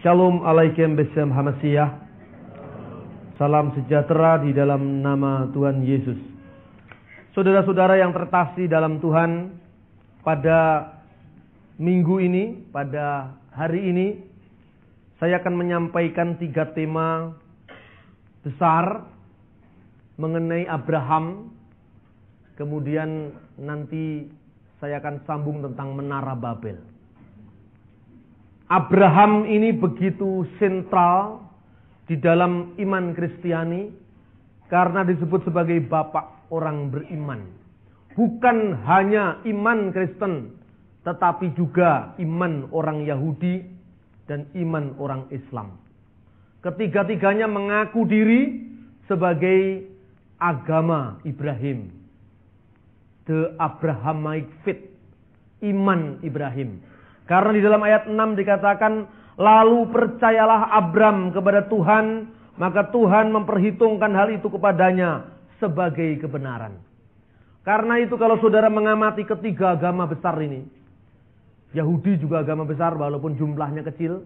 Shalom alaikum besem Hamasiyah. Salam sejahtera di dalam nama Tuhan Yesus. Saudara-saudara yang terkasih dalam Tuhan, pada minggu ini, pada hari ini, saya akan menyampaikan 3 tema besar mengenai Abraham. Kemudian nanti saya akan sambung tentang Menara Babel. Abraham ini begitu sentral di dalam iman Kristiani karena disebut sebagai bapak orang beriman. Bukan hanya iman Kristen, tetapi juga iman orang Yahudi dan iman orang Islam. Ketiga-tiganya mengaku diri sebagai agama Ibrahim. The Abrahamic faith, iman Ibrahim. Karena di dalam ayat 6 dikatakan, lalu percayalah Abram kepada Tuhan, maka Tuhan memperhitungkan hal itu kepadanya sebagai kebenaran. Karena itu kalau saudara mengamati ketiga agama besar ini, Yahudi juga agama besar walaupun jumlahnya kecil,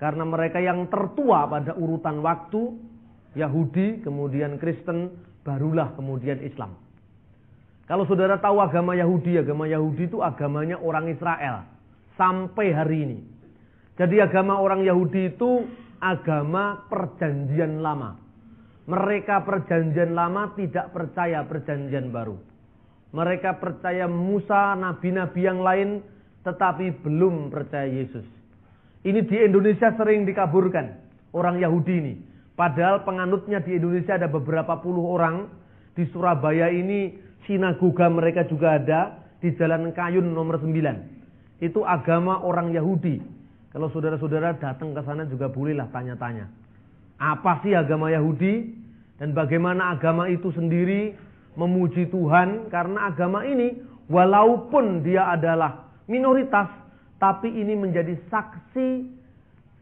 karena mereka yang tertua pada urutan waktu, Yahudi, kemudian Kristen, barulah kemudian Islam. Kalau saudara tahu agama Yahudi itu agamanya orang Israel. Sampai hari ini. Jadi agama orang Yahudi itu agama perjanjian lama. Mereka perjanjian lama tidak percaya perjanjian baru. Mereka percaya Musa, nabi-nabi yang lain, tetapi belum percaya Yesus. Ini di Indonesia sering dikaburkan orang Yahudi ini. Padahal penganutnya di Indonesia ada beberapa puluh orang. Di Surabaya ini sinagoga mereka juga ada. Di Jalan Kayun nomor 9. Itu agama orang Yahudi. Kalau saudara-saudara datang ke sana juga bolehlah tanya-tanya. Apa sih agama Yahudi? Dan bagaimana agama itu sendiri memuji Tuhan? Karena agama ini walaupun dia adalah minoritas, tapi ini menjadi saksi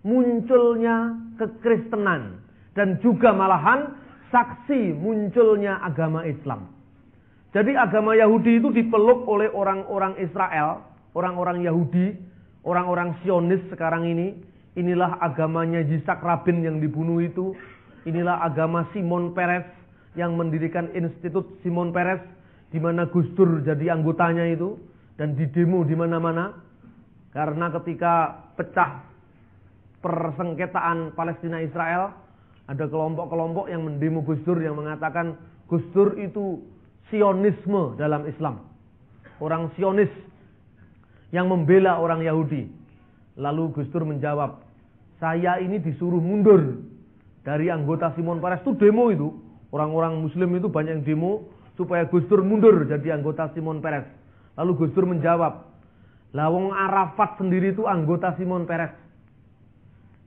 munculnya kekristenan. Dan juga malahan saksi munculnya agama Islam. Jadi agama Yahudi itu dipeluk oleh orang-orang Israel, orang-orang Yahudi, orang-orang Zionis sekarang ini. Inilah agamanya Yitzhak Rabin yang dibunuh itu. Inilah agama Simon Peres yang mendirikan Institut Simon Peres, di mana Gus Dur jadi anggotanya itu dan didemo di mana-mana. Karena ketika pecah persengketaan Palestina Israel, ada kelompok-kelompok yang mendemo Gus Dur yang mengatakan Gus Dur itu Sionisme dalam Islam. Orang Sionis yang membela orang Yahudi. Lalu Gus Dur menjawab, saya ini disuruh mundur dari anggota Simon Peres. Itu demo itu. Orang-orang Muslim itu banyak yang demo supaya Gus Dur mundur jadi anggota Simon Peres. Lalu Gus Dur menjawab, Lawang Arafat sendiri itu anggota Simon Peres.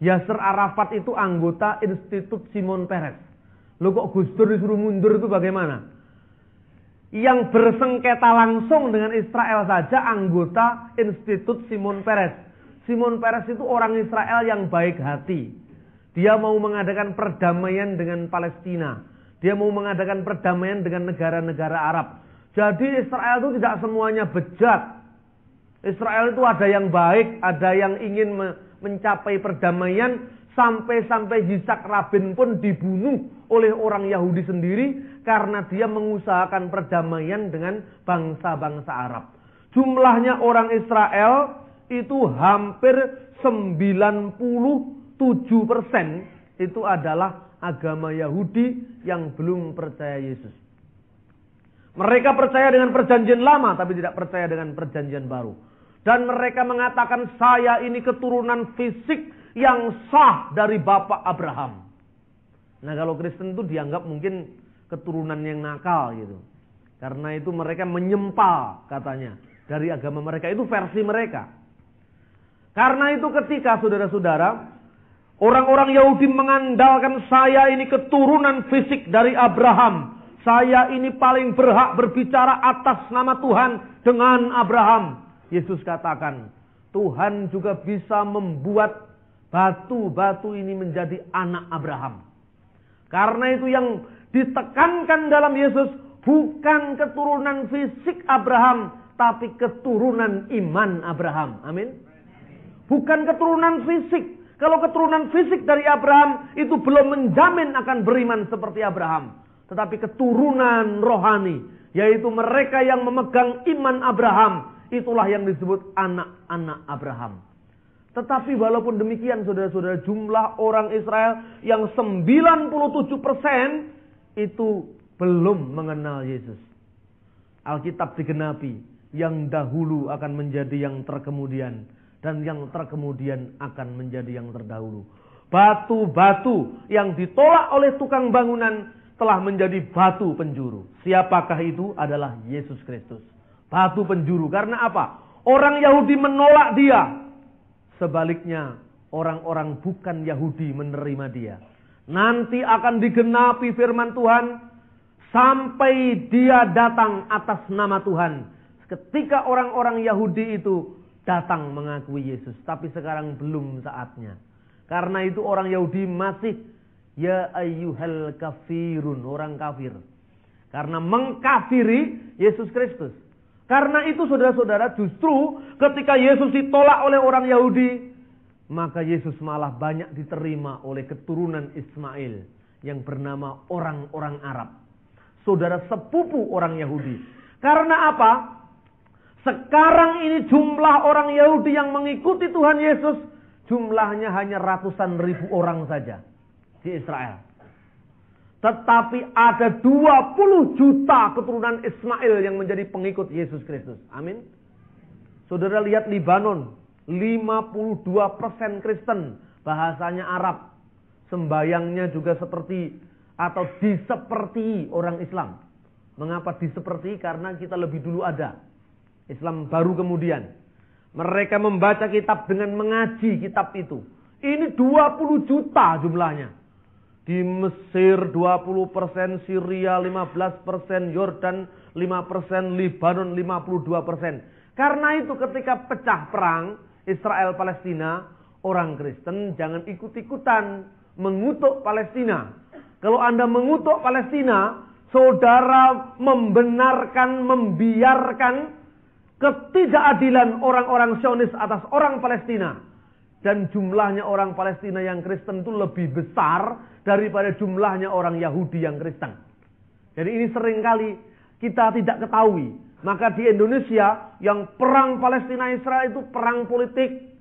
Yasser Arafat itu anggota Institut Simon Peres. Loh kok Gus Dur disuruh mundur itu bagaimana? Yang bersengketa langsung dengan Israel saja anggota Institut Simon Peres. Simon Peres itu orang Israel yang baik hati. Dia mau mengadakan perdamaian dengan Palestina. Dia mau mengadakan perdamaian dengan negara-negara Arab. Jadi Israel itu tidak semuanya bejat. Israel itu ada yang baik, ada yang ingin mencapai perdamaian. Sampai-sampai Yitzhak Rabin pun dibunuh oleh orang Yahudi sendiri karena dia mengusahakan perdamaian dengan bangsa-bangsa Arab. Jumlahnya orang Israel itu hampir 97% itu adalah agama Yahudi yang belum percaya Yesus. Mereka percaya dengan perjanjian lama tapi tidak percaya dengan perjanjian baru. Dan mereka mengatakan saya ini keturunan fisik yang sah dari bapak Abraham. Nah kalau Kristen itu dianggap mungkin keturunan yang nakal gitu. Karena itu mereka menyempal katanya dari agama mereka. Itu versi mereka. Karena itu ketika saudara-saudara, orang-orang Yahudi mengandalkan saya ini keturunan fisik dari Abraham. Saya ini paling berhak berbicara atas nama Tuhan dengan Abraham. Yesus katakan, Tuhan juga bisa membuat batu-batu ini menjadi anak Abraham. Karena itu yang ditekankan dalam Yesus bukan keturunan fisik Abraham, tapi keturunan iman Abraham. Amin. Bukan keturunan fisik. Kalau keturunan fisik dari Abraham itu belum menjamin akan beriman seperti Abraham. Tetapi keturunan rohani, yaitu mereka yang memegang iman Abraham, itulah yang disebut anak-anak Abraham. Tetapi walaupun demikian saudara-saudara, jumlah orang Israel yang 97% itu belum mengenal Yesus. Alkitab digenapi, yang dahulu akan menjadi yang terkemudian, dan yang terkemudian akan menjadi yang terdahulu. Batu-batu yang ditolak oleh tukang bangunan telah menjadi batu penjuru. Siapakah itu? Adalah Yesus Kristus. Batu penjuru. Karena apa? Orang Yahudi menolak dia. Sebaliknya, orang-orang bukan Yahudi menerima dia. Nanti akan digenapi firman Tuhan sampai dia datang atas nama Tuhan. Ketika orang-orang Yahudi itu datang mengakui Yesus. Tapi sekarang belum saatnya. Karena itu orang Yahudi masih ya ayyuhal kafirun, orang kafir. Karena mengkafiri Yesus Kristus. Karena itu saudara-saudara, justru ketika Yesus ditolak oleh orang Yahudi, maka Yesus malah banyak diterima oleh keturunan Ismail yang bernama orang-orang Arab. Saudara sepupu orang Yahudi. Karena apa? Sekarang ini jumlah orang Yahudi yang mengikuti Tuhan Yesus, jumlahnya hanya ratusan ribu orang saja di Israel. Tetapi ada 20 juta keturunan Ismail yang menjadi pengikut Yesus Kristus. Amin. Saudara lihat Libanon, 52% Kristen, bahasanya Arab. Sembayangnya juga seperti atau diseperti orang Islam. Mengapa diseperti? Karena kita lebih dulu ada. Islam baru kemudian. Mereka membaca kitab dengan mengaji kitab itu. Ini 20 juta jumlahnya. Di Mesir 20%, Syria 15%, Yordan 5%, Libanon 52%. Karena itu ketika pecah perang Israel Palestina, orang Kristen jangan ikut-ikutan mengutuk Palestina. Kalau Anda mengutuk Palestina, saudara membenarkan, membiarkan ketidakadilan orang-orang Zionis atas orang Palestina. Dan jumlahnya orang Palestina yang Kristen itu lebih besar daripada jumlahnya orang Yahudi yang Kristen. Jadi ini seringkali kita tidak ketahui. Maka di Indonesia yang perang Palestina Israel itu perang politik.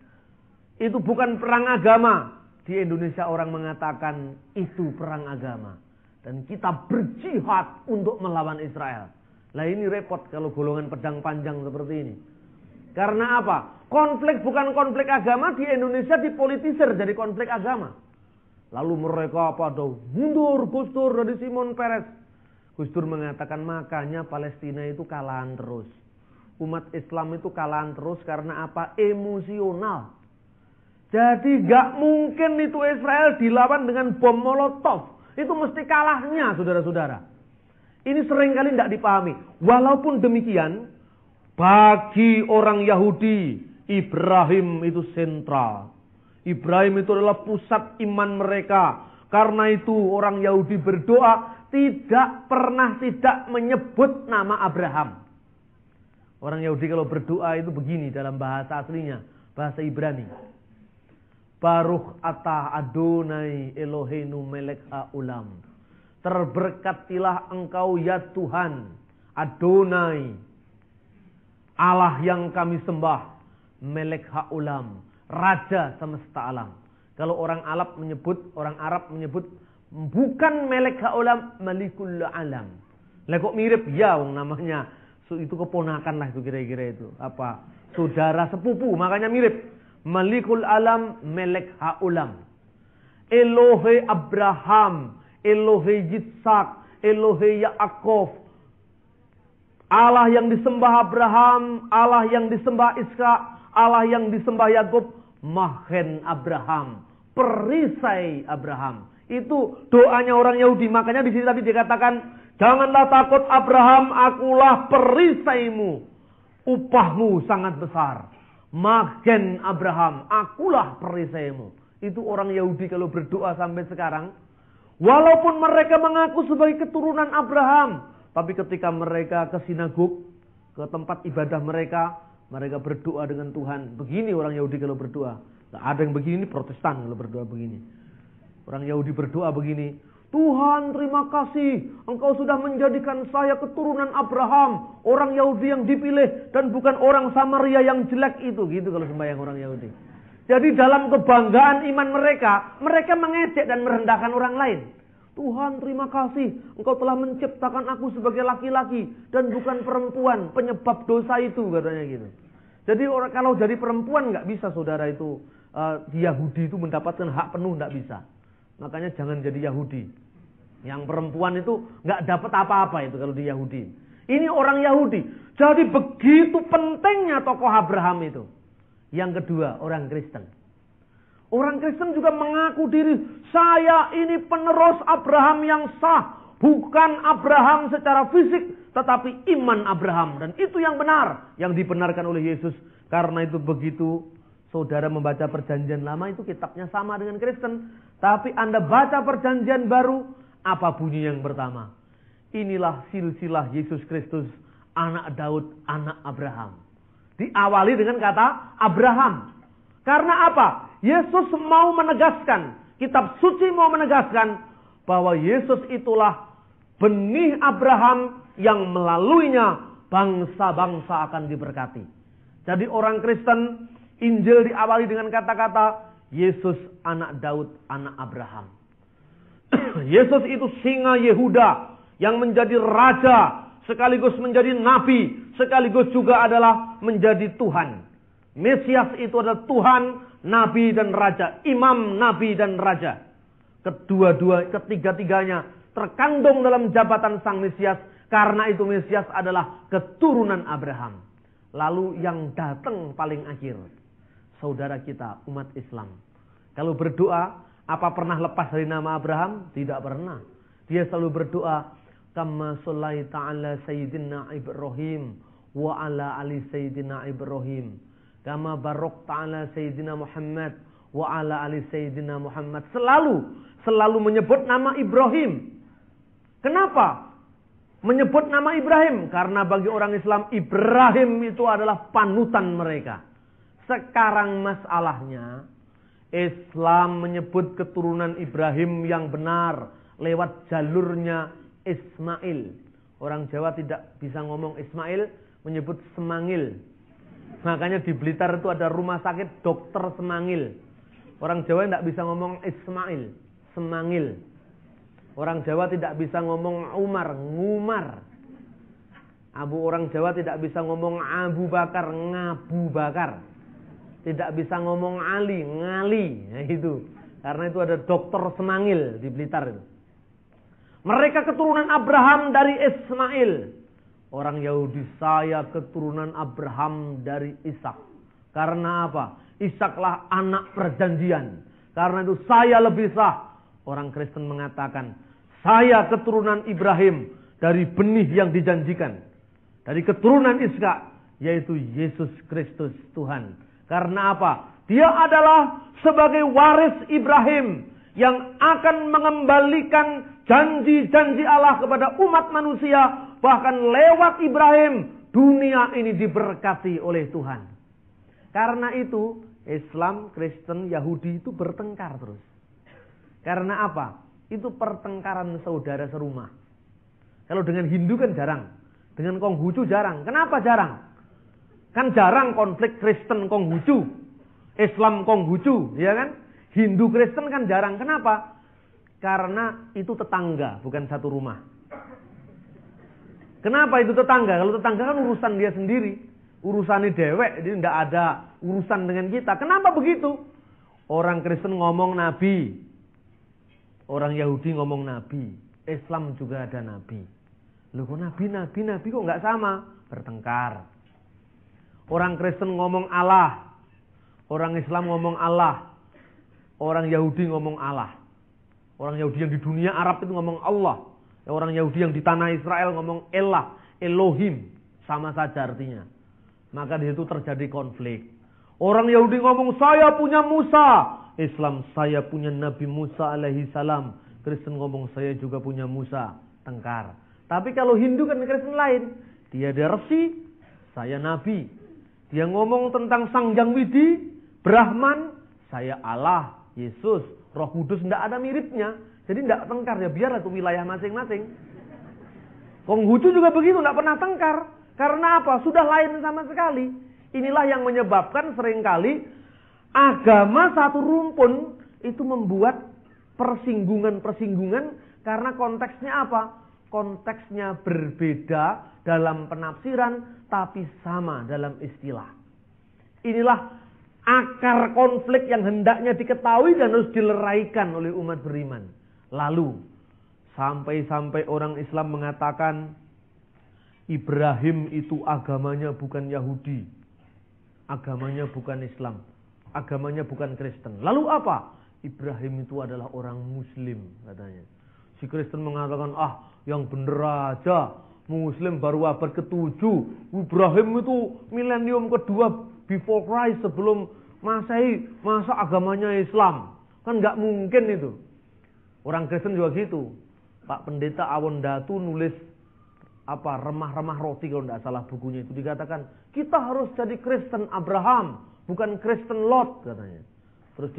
Itu bukan perang agama. Di Indonesia orang mengatakan itu perang agama. Dan kita berjihad untuk melawan Israel. Lah ini repot kalau golongan pedang panjang seperti ini. Karena apa? Konflik bukan konflik agama, di Indonesia dipolitisir jadi konflik agama. Lalu mereka pada mundur Gus Dur dari Simon Peres. Gus Dur mengatakan makanya Palestina itu kalahan terus. Umat Islam itu kalahan terus karena apa? Emosional. Jadi gak mungkin itu Israel dilawan dengan bom Molotov. Itu mesti kalahnya saudara-saudara. Ini seringkali tidak dipahami. Walaupun demikian, bagi orang Yahudi, Ibrahim itu sentral. Ibrahim itu adalah pusat iman mereka. Karena itu orang Yahudi berdoa tidak pernah tidak menyebut nama Abraham. Orang Yahudi kalau berdoa itu begini dalam bahasa aslinya, bahasa Ibrani. Baruch atah Adonai Eloheinu melek ha'ulam. Terberkatilah engkau ya Tuhan, Adonai, Allah yang kami sembah, melek ha'ulam, raja semesta alam. Kalau orang Arab menyebut bukan melek ha'ulam, malikul alam. Lah kok mirip ya wong namanya. Itu keponakan lah itu kira-kira itu. Apa? Saudara sepupu, makanya mirip. Malikul alam, melek ha'ulam. Elohe Abraham, Elohe Yitzhak, Elohe Yaakov. Allah yang disembah Abraham, Allah yang disembah Ishak, Allah yang disembah Yakub, Mahen Abraham, perisai Abraham. Itu doanya orang Yahudi. Makanya di sini tadi dikatakan, janganlah takut Abraham, akulah perisaimu. Upahmu sangat besar. Mahen Abraham, akulah perisaimu. Itu orang Yahudi kalau berdoa sampai sekarang. Walaupun mereka mengaku sebagai keturunan Abraham, tapi ketika mereka ke sinagog, ke tempat ibadah mereka, Mereka berdoa dengan Tuhan. Begini orang Yahudi kalau berdoa. Nah, ada yang begini, Protestan kalau berdoa begini. Orang Yahudi berdoa begini. Tuhan, terima kasih. Engkau sudah menjadikan saya keturunan Abraham. Orang Yahudi yang dipilih. Dan bukan orang Samaria yang jelek itu. Gitu kalau sembahyang orang Yahudi. Jadi dalam kebanggaan iman mereka. Mereka mengejek dan merendahkan orang lain. Tuhan, terima kasih. Engkau telah menciptakan aku sebagai laki-laki dan bukan perempuan, penyebab dosa itu, katanya gitu. Jadi orang kalau jadi perempuan nggak bisa, saudara itu di Yahudi itu mendapatkan hak penuh, nggak bisa. Makanya jangan jadi Yahudi. Yang perempuan itu nggak dapat apa-apa itu kalau di Yahudi. Ini orang Yahudi. Jadi begitu pentingnya tokoh Abraham itu. Yang kedua, orang Kristen. Orang Kristen juga mengaku diri, saya ini penerus Abraham yang sah. Bukan Abraham secara fisik, tetapi iman Abraham. Dan itu yang benar, yang dibenarkan oleh Yesus. Karena itu begitu saudara membaca perjanjian lama, itu kitabnya sama dengan Kristen. Tapi Anda baca perjanjian baru, apa bunyi yang pertama? Inilah silsilah Yesus Kristus, anak Daud, anak Abraham. Diawali dengan kata Abraham. Karena apa? Yesus mau menegaskan, kitab suci mau menegaskan bahwa Yesus itulah benih Abraham yang melaluinya bangsa-bangsa akan diberkati. Jadi orang Kristen, Injil diawali dengan kata-kata Yesus anak Daud, anak Abraham. Yesus itu singa Yehuda yang menjadi raja, sekaligus menjadi nabi, sekaligus juga adalah menjadi Tuhan. Mesias itu adalah Tuhan, nabi dan raja, imam, nabi dan raja. Ketiga-tiganya terkandung dalam jabatan sang Mesias, karena itu Mesias adalah keturunan Abraham. Lalu yang datang paling akhir, saudara kita umat Islam. Kalau berdoa, apa pernah lepas dari nama Abraham? Tidak pernah. Dia selalu berdoa, kama shallaita ala sayyidina Ibrahim wa ala ali sayyidina Ibrahim. Kama barokta ala Sayyidina Muhammad wa ala ali Sayyidina Muhammad. Selalu menyebut nama Ibrahim. Kenapa menyebut nama Ibrahim? Karena bagi orang Islam, Ibrahim itu adalah panutan mereka. Sekarang masalahnya, Islam menyebut keturunan Ibrahim yang benar lewat jalurnya Ismail. Orang Jawa tidak bisa ngomong Ismail, menyebut Semangil. Makanya di Blitar itu ada rumah sakit dokter Semangil. Orang Jawa tidak bisa ngomong Ismail, Semangil. Orang Jawa tidak bisa ngomong Umar, Ngumar. Orang Jawa tidak bisa ngomong Abu Bakar, Ngabu Bakar. Tidak bisa ngomong Ali, Ngali. Nah, itu. Karena itu ada dokter Semangil di Blitar itu. Mereka keturunan Abraham dari Ismail. Orang Yahudi, saya keturunan Abraham dari Ishak. Karena apa? Ishaklah anak perjanjian. Karena itu saya lebih sah. Orang Kristen mengatakan, saya keturunan Ibrahim dari benih yang dijanjikan. Dari keturunan Ishak, yaitu Yesus Kristus Tuhan. Karena apa? Dia adalah sebagai waris Ibrahim yang akan mengembalikan janji-janji Allah kepada umat manusia. Bahkan lewat Ibrahim, dunia ini diberkati oleh Tuhan. Karena itu, Islam, Kristen, Yahudi itu bertengkar terus. Karena apa? Itu pertengkaran saudara serumah. Kalau dengan Hindu kan jarang. Dengan Konghucu jarang. Kenapa jarang? Kan jarang konflik Kristen Konghucu. Islam Konghucu, ya kan? Hindu Kristen kan jarang. Kenapa? Karena itu tetangga, bukan satu rumah. Kenapa itu tetangga? Kalau tetangga kan urusan dia sendiri. Urusannya dewek, jadi tidak ada urusan dengan kita. Kenapa begitu? Orang Kristen ngomong nabi. Orang Yahudi ngomong nabi. Islam juga ada nabi. Loh kok nabi kok nggak sama? Bertengkar. Orang Kristen ngomong Allah. Orang Islam ngomong Allah. Orang Yahudi ngomong Allah. Orang Yahudi yang di dunia Arab itu ngomong Allah. Orang Yahudi yang di tanah Israel ngomong Elah, Elohim. Sama saja artinya. Maka di situ terjadi konflik. Orang Yahudi ngomong, saya punya Musa. Islam, saya punya Nabi Musa alaihi salam. Kristen ngomong, saya juga punya Musa. Tengkar. Tapi kalau Hindu kan Kristen lain. Dia ada resi, saya Nabi. Dia ngomong tentang Sang Hyang Widi, Brahman, saya Allah, Yesus, Roh Kudus, tidak ada miripnya. Jadi tidak tengkar, ya biarlah itu wilayah masing-masing. Konghucu juga begitu, tidak pernah tengkar. Karena apa? Sudah lain sama sekali. Inilah yang menyebabkan seringkali agama satu rumpun itu membuat persinggungan-persinggungan karena konteksnya apa? Konteksnya berbeda dalam penafsiran tapi sama dalam istilah. Inilah akar konflik yang hendaknya diketahui dan harus dileraikan oleh umat beriman. Lalu sampai-sampai orang Islam mengatakan Ibrahim itu agamanya bukan Yahudi, agamanya bukan Islam, agamanya bukan Kristen. Lalu apa? Ibrahim itu adalah orang Muslim katanya. Si Kristen mengatakan, yang bener aja, Muslim baru abad ke-7. Ibrahim itu milenium kedua before Christ, sebelum Masehi. Masa agamanya Islam? Kan nggak mungkin itu. Orang Kristen juga gitu. Pak Pendeta Awondatu nulis remah-remah roti kalau tidak salah bukunya itu, dikatakan kita harus jadi Kristen Abraham, bukan Kristen Lot katanya. Terus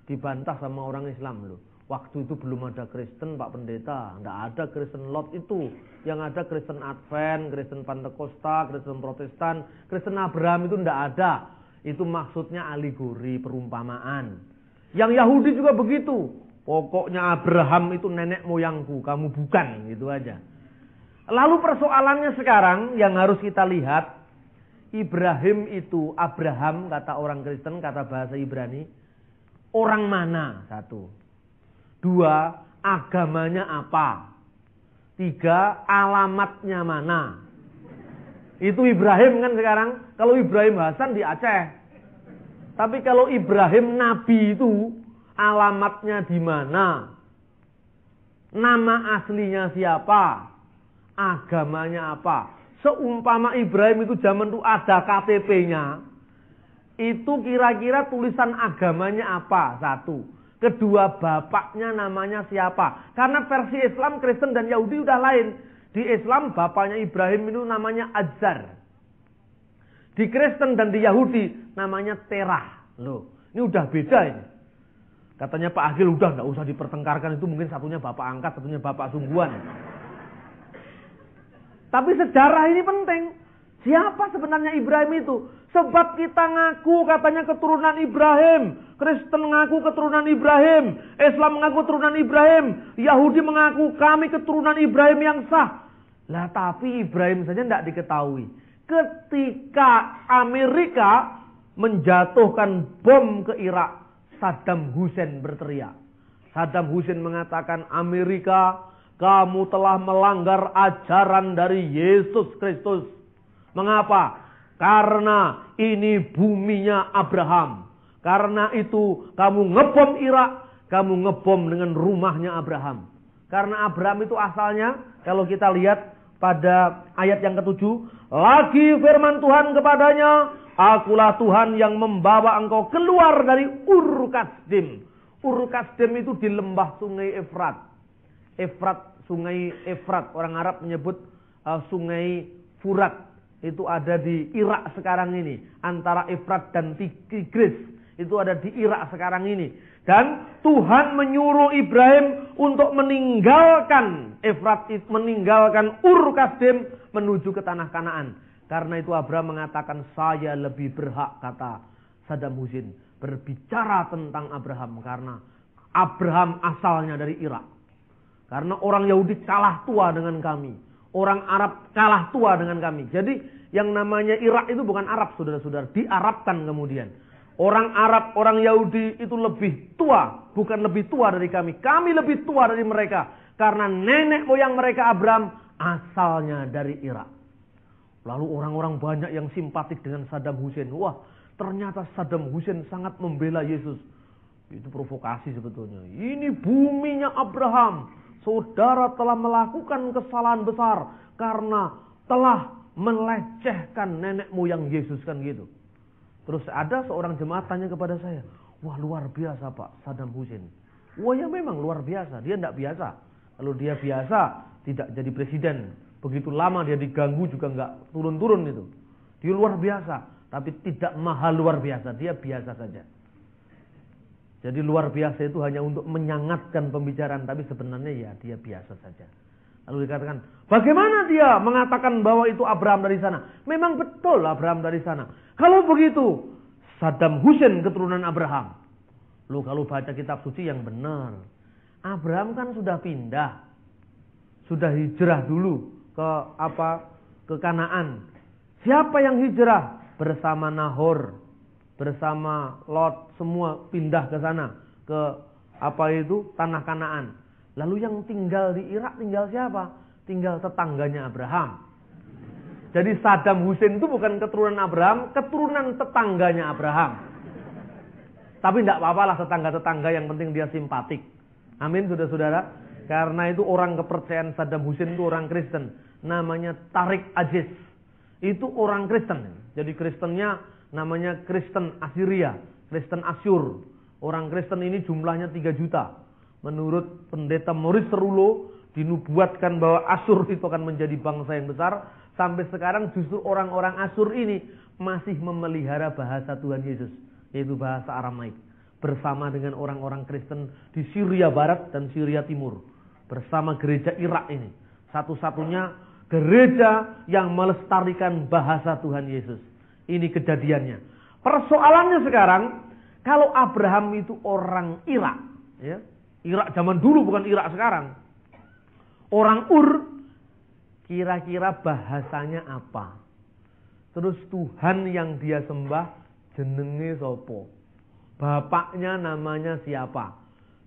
dibantah sama orang Islam loh. Waktu itu belum ada Kristen Pak Pendeta, tidak ada Kristen Lot itu. Yang ada Kristen Advent, Kristen Pantekosta, Kristen Protestan, Kristen Abraham itu tidak ada. Itu maksudnya alegori, perumpamaan. Yang Yahudi juga begitu. Pokoknya Abraham itu nenek moyangku, kamu bukan, gitu aja. Lalu persoalannya sekarang yang harus kita lihat, Ibrahim itu, Abraham kata orang Kristen, kata bahasa Ibrani, orang mana? 1. 2, agamanya apa? 3, alamatnya mana? Itu Ibrahim kan sekarang. Kalau Ibrahim Hasan di Aceh. Tapi kalau Ibrahim Nabi itu alamatnya di mana? Nama aslinya siapa? Agamanya apa? Seumpama Ibrahim itu zaman itu ada KTP-nya, itu kira-kira tulisan agamanya apa? 1. Kedua, bapaknya namanya siapa? Karena versi Islam, Kristen dan Yahudi udah lain. Di Islam bapaknya Ibrahim itu namanya Azar. Di Kristen dan di Yahudi namanya Terah. Loh, ini udah beda ini. Katanya Pak Agil udah nggak usah dipertengkarkan, itu mungkin satunya bapak angkat, satunya bapak sungguhan. Tapi sejarah ini penting. Siapa sebenarnya Ibrahim itu? Sebab kita ngaku katanya keturunan Ibrahim. Kristen mengaku keturunan Ibrahim. Islam mengaku keturunan Ibrahim. Yahudi mengaku kami keturunan Ibrahim yang sah. Lah tapi Ibrahim saja tidak diketahui. Ketika Amerika menjatuhkan bom ke Irak, Saddam Hussein berteriak. Saddam Hussein mengatakan, Amerika, kamu telah melanggar ajaran dari Yesus Kristus. Mengapa? Karena ini buminya Abraham. Karena itu kamu ngebom Irak, kamu ngebom dengan rumahnya Abraham. Karena Abraham itu asalnya, kalau kita lihat pada ayat yang ke-7, lagi firman Tuhan kepadanya, akulah Tuhan yang membawa engkau keluar dari Ur Kasdim. Ur Kasdim itu di lembah sungai Efrat. Sungai Efrat. Orang Arab menyebut sungai Furat. Itu ada di Irak sekarang ini. Antara Efrat dan Tigris. Itu ada di Irak sekarang ini. Dan Tuhan menyuruh Ibrahim untuk meninggalkan Efrat, meninggalkan Ur Kasdim menuju ke tanah Kanaan. Karena itu Abraham mengatakan, saya lebih berhak, kata Saddam Hussein, berbicara tentang Abraham. Karena Abraham asalnya dari Irak. Karena orang Yahudi kalah tua dengan kami. Orang Arab kalah tua dengan kami. Jadi yang namanya Irak itu bukan Arab, saudara-saudara. Diarabkan kemudian. Orang Arab, orang Yahudi itu lebih tua. Bukan lebih tua dari kami. Kami lebih tua dari mereka. Karena nenek moyang mereka Abraham asalnya dari Irak. Lalu orang-orang banyak yang simpatik dengan Saddam Hussein. Wah, ternyata Saddam Hussein sangat membela Yesus. Itu provokasi sebetulnya. Ini buminya Abraham. Saudara telah melakukan kesalahan besar karena telah melecehkan nenek moyang Yesus, kan gitu. Terus ada seorang jemaat tanya kepada saya, wah luar biasa Pak Saddam Hussein. Wah ya memang luar biasa, dia tidak biasa. Kalau dia biasa tidak jadi presiden. Begitu lama dia diganggu juga nggak turun-turun itu. Dia luar biasa. Tapi tidak mahal luar biasa, dia biasa saja. Jadi luar biasa itu hanya untuk menyangatkan pembicaraan, tapi sebenarnya ya dia biasa saja. Lalu dikatakan, bagaimana dia mengatakan bahwa itu Abraham dari sana? Memang betul Abraham dari sana. Kalau begitu, Saddam Hussein keturunan Abraham. Loh, kalau baca kitab suci yang benar, Abraham kan sudah pindah, sudah hijrah dulu ke Kanaan. Siapa yang hijrah? Bersama Nahor, bersama Lot, semua pindah ke sana, ke tanah Kanaan. Lalu yang tinggal di Irak tinggal siapa? Tinggal tetangganya Abraham. Jadi Saddam Hussein itu bukan keturunan Abraham, keturunan tetangganya Abraham. Tapi tidak apa-apa lah tetangga-tetangga, yang penting dia simpatik. Amin, saudara-saudara. Karena itu orang kepercayaan Saddam Hussein itu orang Kristen. Namanya Tariq Aziz. Itu orang Kristen. Jadi Kristennya namanya Kristen Assyria, Kristen Asyur. Orang Kristen ini jumlahnya 3 juta. Menurut pendeta Maurice Cerullo, dinubuatkan bahwa Asyur itu akan menjadi bangsa yang besar. Sampai sekarang justru orang-orang Asyur ini masih memelihara bahasa Tuhan Yesus, yaitu bahasa Aramaik. Bersama dengan orang-orang Kristen di Syria Barat dan Syria Timur. Bersama gereja Irak ini. Satu-satunya gereja yang melestarikan bahasa Tuhan Yesus. Ini kejadiannya. Persoalannya sekarang, kalau Abraham itu orang Irak, ya, Irak zaman dulu bukan Irak sekarang. Orang Ur, kira-kira bahasanya apa? Terus Tuhan yang dia sembah jenenge sopo? Bapaknya namanya siapa?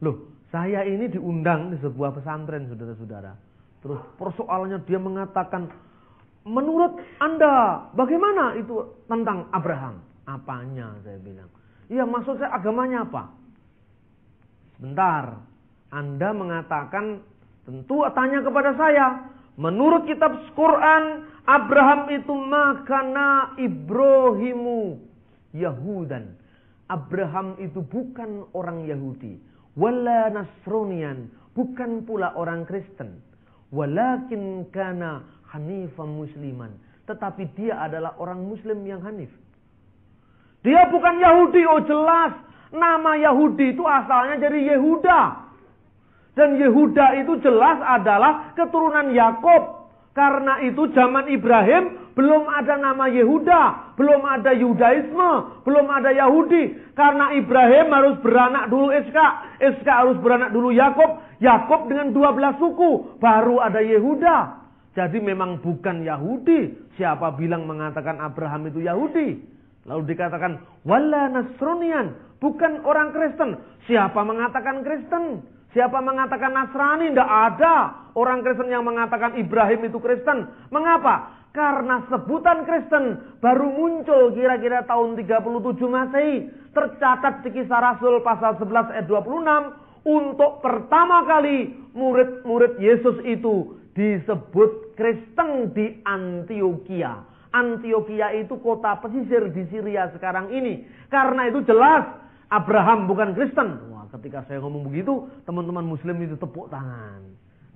Loh, saya ini diundang di sebuah pesantren, saudara-saudara. Terus persoalannya dia mengatakan, menurut Anda bagaimana itu tentang Abraham? Apanya, saya bilang. Iya, maksud saya agamanya apa? Sebentar, Anda mengatakan, tentu tanya kepada saya. Menurut kitab Quran, Abraham itu makana Ibrahimu Yahudan. Abraham itu bukan orang Yahudi. Wala Nasronian, bukan pula orang Kristen. Walakin kana hanifan musliman. Tetapi dia adalah orang Muslim yang hanif. Dia bukan Yahudi, oh jelas. Nama Yahudi itu asalnya dari Yehuda. Dan Yehuda itu jelas adalah keturunan Yakub. Karena itu zaman Ibrahim belum ada nama Yehuda. Belum ada Yudaisme. Belum ada Yahudi. Karena Ibrahim harus beranak dulu Iska. Iska harus beranak dulu Yakub. Yakub dengan 12 suku. Baru ada Yehuda. Jadi memang bukan Yahudi. Siapa bilang mengatakan Abraham itu Yahudi? Lalu dikatakan wala Nasronian. Bukan orang Kristen. Siapa mengatakan Kristen? Siapa mengatakan Nasrani? Tidak ada orang Kristen yang mengatakan Ibrahim itu Kristen. Mengapa? Karena sebutan Kristen baru muncul kira-kira tahun 37 Masehi. Tercatat di Kisah Rasul pasal 11 ayat 26. Untuk pertama kali murid-murid Yesus itu disebut Kristen di Antioquia. Antioquia itu kota pesisir di Syria sekarang ini. Karena itu jelas Abraham bukan Kristen. Wah, ketika saya ngomong begitu, teman-teman Muslim itu tepuk tangan.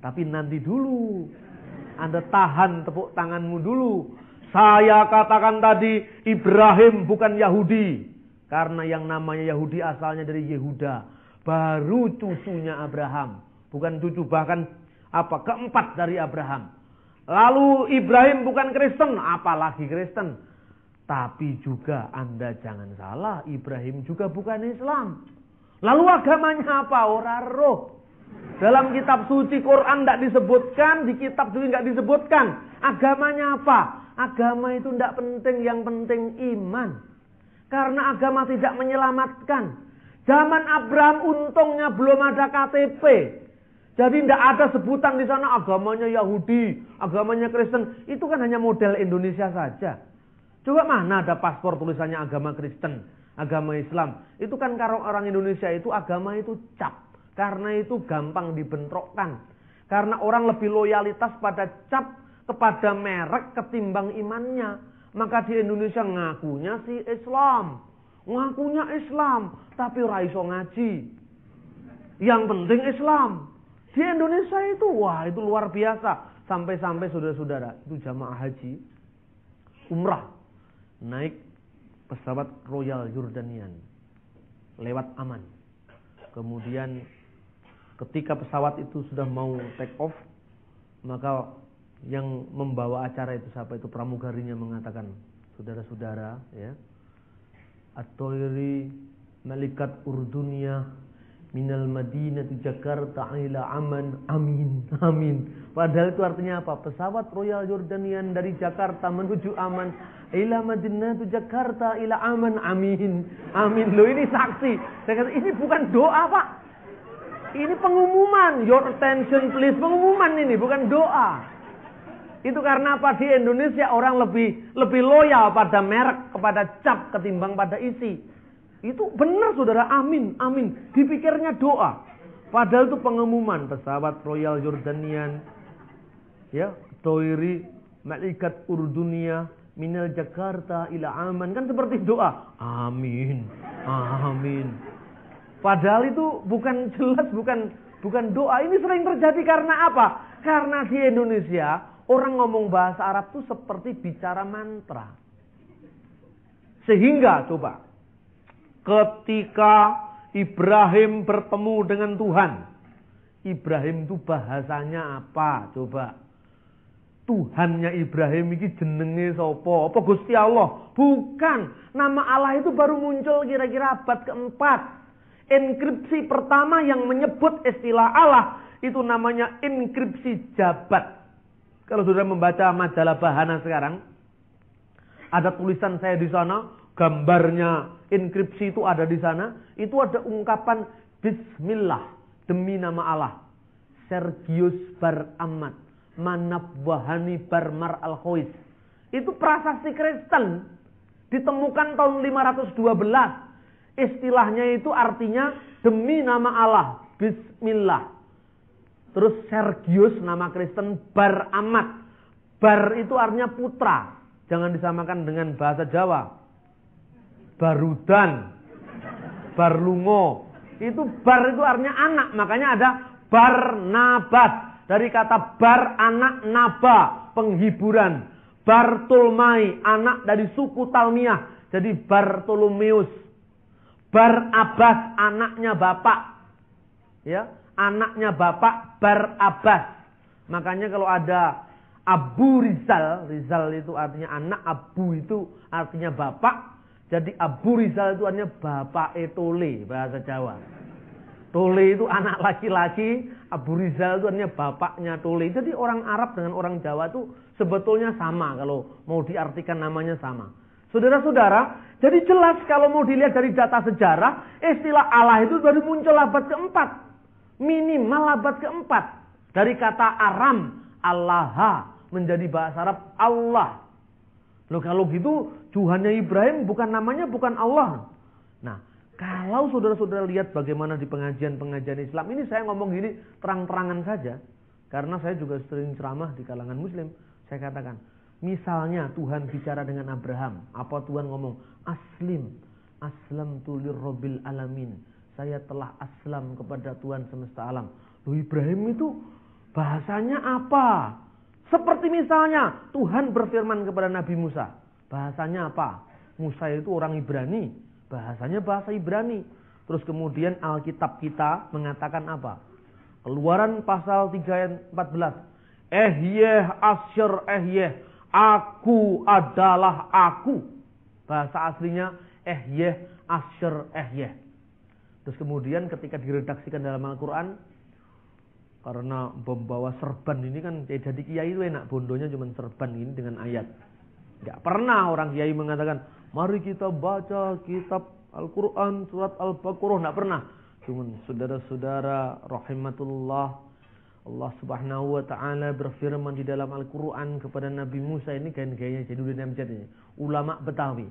Tapi nanti dulu, Anda tahan tepuk tanganmu dulu. Saya katakan tadi, Ibrahim bukan Yahudi. Karena yang namanya Yahudi asalnya dari Yehuda. Baru cucunya Abraham. Bukan cucu, bahkan keempat dari Abraham. Lalu Ibrahim bukan Kristen, apalagi Kristen. Tapi juga Anda jangan salah, Ibrahim juga bukan Islam. Lalu agamanya apa? Ora roh. Dalam kitab suci Quran tidak disebutkan, di kitab suci tidak disebutkan. Agamanya apa? Agama itu tidak penting, yang penting iman. Karena agama tidak menyelamatkan. Zaman Abraham untungnya belum ada KTP. Jadi tidak ada sebutan di sana agamanya Yahudi, agamanya Kristen. Itu kan hanya model Indonesia saja. Coba mana ada paspor tulisannya agama Kristen, agama Islam. Itu kan kalau orang Indonesia itu agama itu cap. Karena itu gampang dibentrokkan. Karena orang lebih loyalitas pada cap, kepada merek ketimbang imannya. Maka di Indonesia ngakunya si Islam. Ngakunya Islam, tapi raiso ngaji. Yang penting Islam. Di Indonesia itu, wah itu luar biasa. Sampai-sampai saudara-saudara, itu jamaah haji, umrah. Naik pesawat Royal Jordanian lewat aman. Kemudian ketika pesawat itu sudah mau take off, maka yang membawa acara itu siapa itu pramugarinya mengatakan, saudara-saudara ya, at-tayri malikat Urdunia minal Madinati Jakarta ila aman, amin, amin. Padahal itu artinya apa? Pesawat Royal Jordanian dari Jakarta menuju aman, ila Madinatu Jakarta ila aman, amin, amin. Loh, ini saksi. Saya kata ini bukan doa, Pak. Ini pengumuman. Your attention please, pengumuman ini, bukan doa. Itu karena apa? Di Indonesia orang lebih loyal pada merek, kepada cap ketimbang pada isi. Itu benar saudara, amin, amin. Dipikirnya doa. Padahal itu pengumuman pesawat Royal Jordanian, ya, Toiri Malikat Urdunia minal Jakarta ila aman, kan seperti doa. Amin, amin. Padahal itu bukan jelas, bukan doa. Ini sering terjadi karena apa? Karena di Indonesia orang ngomong bahasa Arab itu seperti bicara mantra. Sehingga coba, ketika Ibrahim bertemu dengan Tuhan, Ibrahim itu bahasanya apa? Coba. Tuhannya Ibrahim ini jenenge sapa? Apa Gusti Allah? Bukan. Nama Allah itu baru muncul kira-kira abad keempat. Inskripsi pertama yang menyebut istilah Allah itu namanya inskripsi Jabat. Kalau sudah membaca majalah Bahana sekarang, ada tulisan saya di sana, gambarnya inskripsi itu ada di sana, itu ada ungkapan Bismillah, demi nama Allah. Sergius Bar Ahmad, Manabwahani Bar Mar Al-Khois. Itu prasasti Kristen, ditemukan tahun 512. Istilahnya itu artinya demi nama Allah, Bismillah. Terus Sergius nama Kristen, Bar Ahmad. Bar itu artinya putra. Jangan disamakan dengan bahasa Jawa. Barudan, Barlungo. Itu bar itu artinya anak. Makanya ada Barnabas. Dari kata bar, anak, naba, penghiburan. Bartolmai, anak dari suku Talmiah. Jadi Bartolomeus. Bar Abbas, anaknya bapak. Ya, anaknya bapak Bar Abbas. Makanya kalau ada Abu Rizal, Rizal itu artinya anak, Abu itu artinya bapak. Jadi Abu Rizal itu artinya bapak Tole, bahasa Jawa. Tole itu anak laki-laki, Abu Rizal itu artinya bapaknya Tole. Jadi orang Arab dengan orang Jawa itu sebetulnya sama, kalau mau diartikan namanya sama. Saudara-saudara, jadi jelas kalau mau dilihat dari data sejarah, istilah Allah itu baru muncul abad keempat. Minimal abad keempat. Dari kata Aram, Allah, menjadi bahasa Arab Allah. Loh, kalau gitu Tuhannya Ibrahim namanya bukan Allah. Nah, kalau saudara-saudara lihat bagaimana di pengajian-pengajian Islam, ini saya ngomong gini terang-terangan saja. Karena saya juga sering ceramah di kalangan Muslim. Saya katakan, misalnya Tuhan bicara dengan Abraham. Apa Tuhan ngomong? Aslamtu lirabbil alamin. Saya telah aslam kepada Tuhan semesta alam. Loh, Ibrahim itu bahasanya apa? Seperti misalnya Tuhan berfirman kepada Nabi Musa. Bahasanya apa? Musa itu orang Ibrani. Bahasanya bahasa Ibrani. Terus kemudian Alkitab kita mengatakan apa? Keluaran pasal 3 ayat 14. Ehyeh asyir ehyeh. Aku adalah aku. Bahasa aslinya ehyeh asyir ehyeh. Terus kemudian ketika diredaksikan dalam Al-Quran, karena membawa serban ini kan jadi kiai itu enak, bondonya cuma serban ini dengan ayat. Gak pernah orang kiai mengatakan, mari kita baca kitab Al-Quran surat Al-Baqarah, gak pernah. Cuman saudara-saudara rahimatullah, Allah subhanahu wa ta'ala berfirman di dalam Al-Quran kepada Nabi Musa, ini gaya-gayanya Jainuddin Amjad ini, ulama Betawi.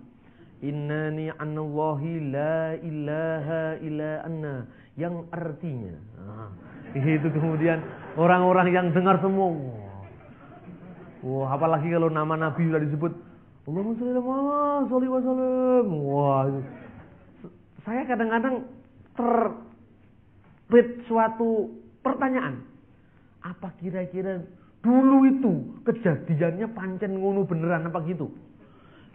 Innani anallahi la ilaha illa anna, yang artinya itu kemudian orang-orang yang dengar semua, wah, apalagi kalau nama Nabi sudah disebut Allahumma sholli wa sallim. Wah, saya kadang-kadang terbeat suatu pertanyaan, apa kira-kira dulu itu kejadiannya pancen ngono beneran apa gitu?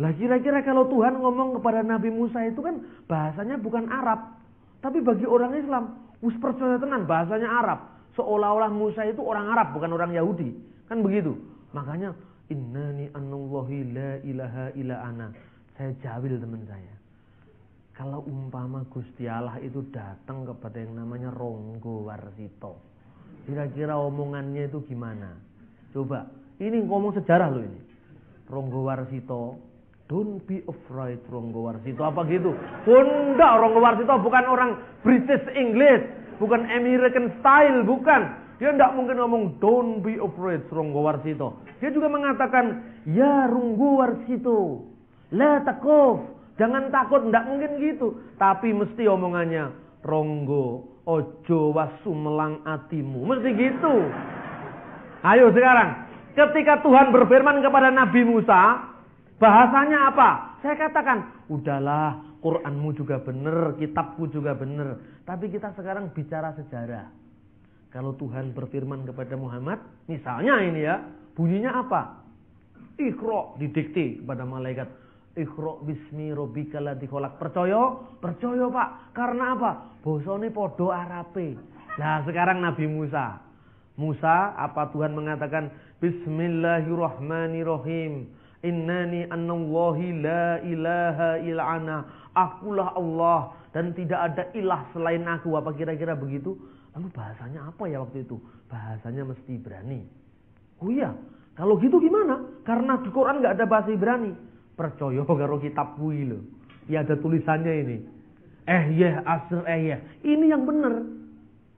Lah kira-kira kalau Tuhan ngomong kepada Nabi Musa itu kan bahasanya bukan Arab. Tapi bagi orang Islam, percaya tenan bahasanya Arab. Seolah-olah Musa itu orang Arab, bukan orang Yahudi. Kan begitu. Makanya, innani anallahi la ilaha illa ana. Saya jawil teman saya. Kalau umpama Gusti Allah itu datang kepada yang namanya Ronggo Warsito. Kira-kira omongannya itu gimana? Coba, ini ngomong sejarah loh ini. Ronggo Warsito, don't be afraid Ronggo Warsito. Apa gitu? Enggak, Ronggo Warsito bukan orang British English. Bukan American style, bukan. Dia tidak mungkin ngomong don't be afraid Ronggo Warsito. Dia juga mengatakan, ya Ronggo Warsito, la takuf, jangan takut, tidak mungkin gitu. Tapi mesti omongannya, Ronggo, ojo wasu melang atimu. Mesti gitu. Ayo sekarang, ketika Tuhan berfirman kepada Nabi Musa, bahasanya apa? Saya katakan, udahlah, Quranmu juga benar, kitabku juga benar. Tapi kita sekarang bicara sejarah. Kalau Tuhan berfirman kepada Muhammad, misalnya ini ya, bunyinya apa? Iqra, didikte kepada malaikat. Iqra bismi rabbikal ladzi khalaq. Percaya? Percaya, Pak. Karena apa? Bosone podo Arabe. Nah, sekarang Nabi Musa. Musa, apa Tuhan mengatakan? Bismillahirrahmanirrahim. Innani anallahi la ilaha illa ana. Akulah Allah dan tidak ada ilah selain aku. Apa kira-kira begitu? Lalu bahasanya apa ya waktu itu? Bahasanya mesti Ibrani. Oh iya, kalau gitu gimana? Karena di Quran nggak ada bahasa Ibrani. Percaya karo kitab kuwi lho. Ya ada tulisannya ini. Ini yang benar.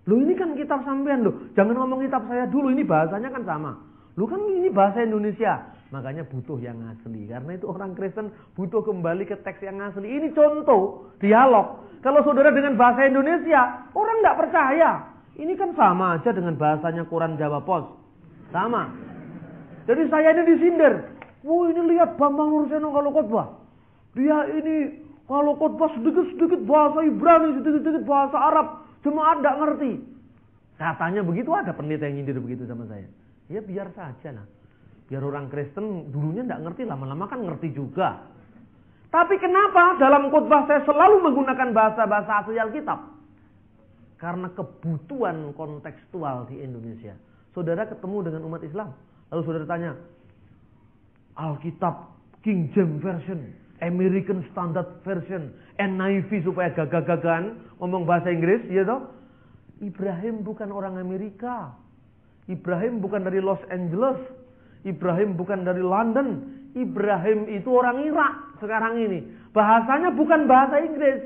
Loh ini kan kitab sampean loh. Jangan ngomong kitab saya dulu, ini bahasanya kan sama. Loh kan ini bahasa Indonesia. Makanya butuh yang asli. Karena itu orang Kristen butuh kembali ke teks yang asli. Ini contoh dialog. Kalau saudara dengan bahasa Indonesia, orang tidak percaya. Ini kan sama aja dengan bahasanya Quran Jawa Pos. Sama. Jadi saya ini disindir. Wah ini lihat Bambang Nurseno kalau khotbah. Dia ini kalau khotbah sedikit-sedikit bahasa Ibrani, sedikit-sedikit bahasa Arab. Jemaat tidak ngerti. Katanya begitu, ada pendeta yang nyindir begitu sama saya. Ya biar saja lah. Biar orang Kristen dulunya tidak ngerti, lama-lama kan ngerti juga. Tapi kenapa dalam khotbah saya selalu menggunakan bahasa-bahasa asli Alkitab? Karena kebutuhan kontekstual di Indonesia. Saudara ketemu dengan umat Islam, lalu saudara tanya, Alkitab King James Version, American Standard Version, NIV supaya gagah-gagahan ngomong bahasa Inggris, ya toh? Ibrahim bukan orang Amerika. Ibrahim bukan dari Los Angeles. Ibrahim bukan dari London. Ibrahim itu orang Irak sekarang ini. Bahasanya bukan bahasa Inggris.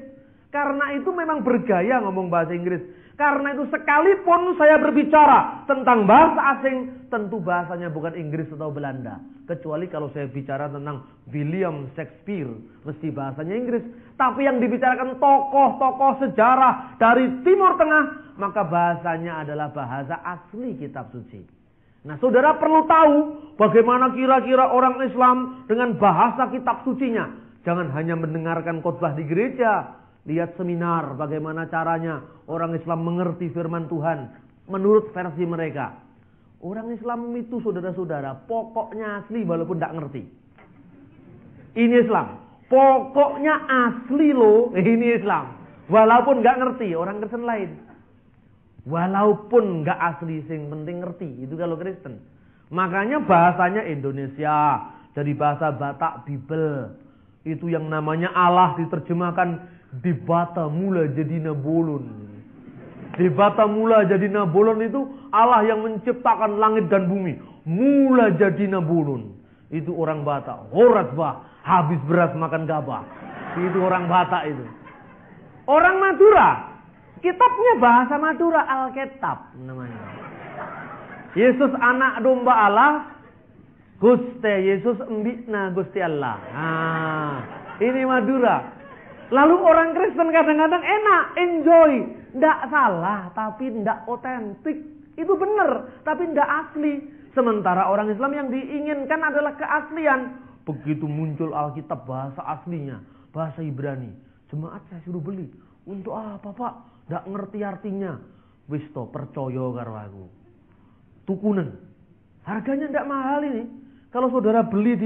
Karena itu memang bergaya ngomong bahasa Inggris. Karena itu sekalipun saya berbicara tentang bahasa asing, tentu bahasanya bukan Inggris atau Belanda. Kecuali kalau saya bicara tentang William Shakespeare, mesti bahasanya Inggris. Tapi yang dibicarakan tokoh-tokoh sejarah dari Timur Tengah, maka bahasanya adalah bahasa asli kitab suci. Nah, saudara perlu tahu bagaimana kira-kira orang Islam dengan bahasa kitab sucinya. Jangan hanya mendengarkan khotbah di gereja. Lihat seminar bagaimana caranya orang Islam mengerti firman Tuhan menurut versi mereka. Orang Islam itu saudara-saudara pokoknya asli walaupun tidak ngerti. Ini Islam. Pokoknya asli loh, ini Islam. Walaupun nggak ngerti orang Kristen lain. Walaupun nggak asli, sing penting ngerti. Itu kalau Kristen. Makanya bahasanya Indonesia jadi bahasa Batak Bible. Itu yang namanya Allah diterjemahkan di bata mula jadi nabolon. Di bata mula jadi nabolon itu Allah yang menciptakan langit dan bumi. Mula jadi nabolon. Itu orang Batak. Horat bah, habis beras makan gabah. Itu orang Batak itu. Orang Madura, kitabnya bahasa Madura, Alkitab namanya. Yesus anak domba Allah, Guste Yesus embikna Gusti Allah. Nah, ini Madura. Lalu orang Kristen kadang-kadang enak, enjoy. Tidak salah, tapi tidak otentik. Itu benar, tapi tidak asli. Sementara orang Islam yang diinginkan adalah keaslian. Begitu muncul Alkitab bahasa aslinya, bahasa Ibrani. Jemaat saya suruh beli. Untuk apa Pak? Tidak ngerti artinya. Wis to percaya karo aku. Tukunen. Harganya tidak mahal ini. Kalau saudara beli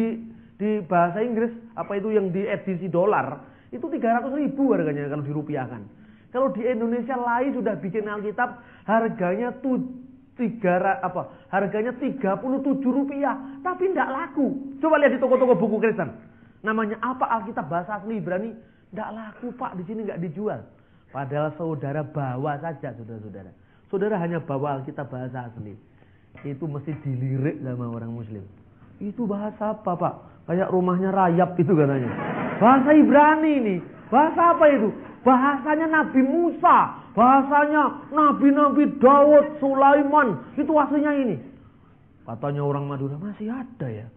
di bahasa Inggris, apa itu yang diedisi dolar, itu 300.000 harganya kalau dirupiahkan. Kalau di Indonesia lain sudah bikin Alkitab harganya harganya 37 rupiah, tapi tidak laku. Coba lihat di toko-toko buku Kristen. Namanya apa Alkitab bahasa asli Ibrani? Tidak laku Pak, di sini nggak dijual. Padahal saudara bawa saja, saudara-saudara. Saudara hanya bawa Alkitab bahasa asli. Itu mesti dilirik sama orang Muslim. Itu bahasa apa Pak? Kayak rumahnya rayap itu katanya. Bahasa Ibrani ini. Bahasa apa itu? Bahasanya Nabi Musa. Bahasanya Nabi-Nabi Daud, Sulaiman. Itu aslinya ini. Katanya orang Madura, masih ada ya.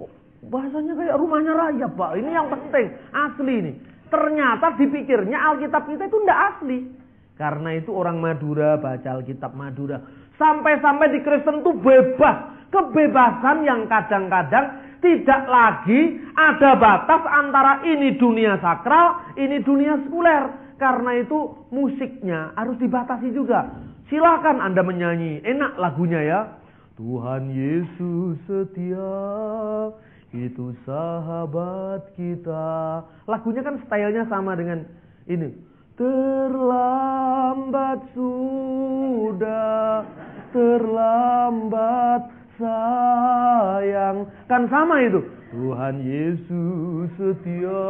Kok bahasanya kayak rumahnya rayap Pak? Ini yang penting. Asli ini. Ternyata dipikirnya Alkitab kita itu tidak asli. Karena itu orang Madura baca Alkitab Madura. Sampai-sampai di Kristen itu bebas. Kebebasan yang kadang-kadang tidak lagi ada batas antara ini dunia sakral, ini dunia sekuler. Karena itu musiknya harus dibatasi juga. Silakan Anda menyanyi, enak lagunya ya. Tuhan Yesus setia, itu sahabat kita. Lagunya kan stylenya sama dengan ini. Terlambat sudah, terlambat sayang. Kan sama itu. Tuhan Yesus setia.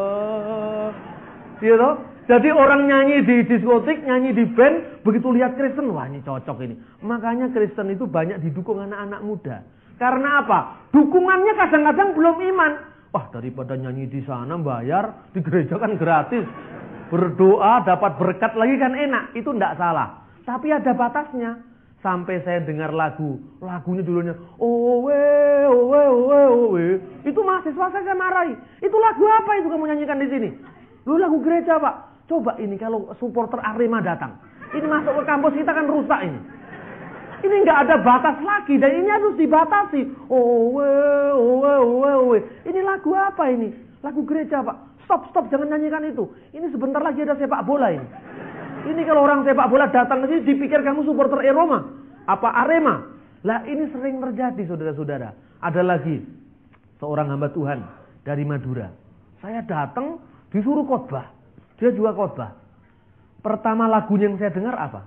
Iya toh? Jadi orang nyanyi di diskotik, nyanyi di band, begitu lihat Kristen, wah ini cocok ini. Makanya Kristen itu banyak didukung anak-anak muda. Karena apa? Dukungannya kadang-kadang belum iman. Wah daripada nyanyi di sana bayar, di gereja kan gratis. Berdoa dapat berkat lagi kan enak. Itu tidak salah. Tapi ada batasnya. Sampai saya dengar lagunya dulunya owe owe owe owe. Itu mahasiswa saya marahi. Itu lagu apa itu kamu nyanyikan di sini? Lu lagu gereja Pak. Coba ini kalau supporter Arema datang. Ini masuk ke kampus kita kan rusak ini. Ini nggak ada batas lagi dan ini harus dibatasi. Owe owe owe owe. Ini lagu apa ini? Lagu gereja Pak. Stop jangan nyanyikan itu. Ini sebentar lagi ada sepak bola ini. Ini kalau orang sepak bola datang ke sini dipikir kamu supporter Roma, apa Arema. Lah ini sering terjadi saudara-saudara. Ada lagi seorang hamba Tuhan dari Madura. Saya datang disuruh khotbah. Dia juga khotbah. Pertama lagunya yang saya dengar apa?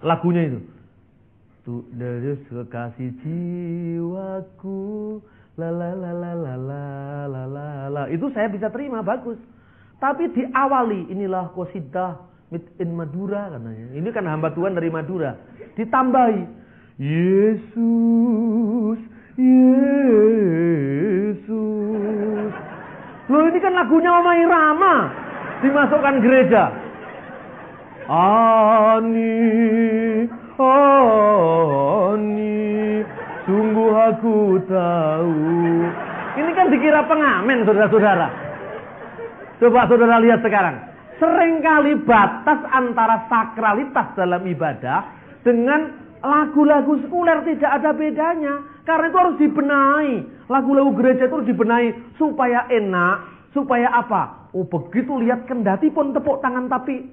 Lagunya itu. Tuh dari kekasih jiwaku, la la la la la la la la la. Itu saya bisa terima, bagus. Tapi diawali inilah qasidah made in Madura katanya. Ini kan hamba Tuhan dari Madura. Ditambahi Yesus, Yesus. Loh ini kan lagunya Mama Irama. Dimasukkan gereja. Ani, Ani, sungguh aku tahu. Ini kan dikira pengamen saudara-saudara. Coba saudara lihat sekarang. Seringkali batas antara sakralitas dalam ibadah dengan lagu-lagu sekuler tidak ada bedanya. Karena itu harus dibenahi. Lagu-lagu gereja itu harus dibenahi supaya enak. Supaya apa? Oh begitu lihat kendati pun tepuk tangan tapi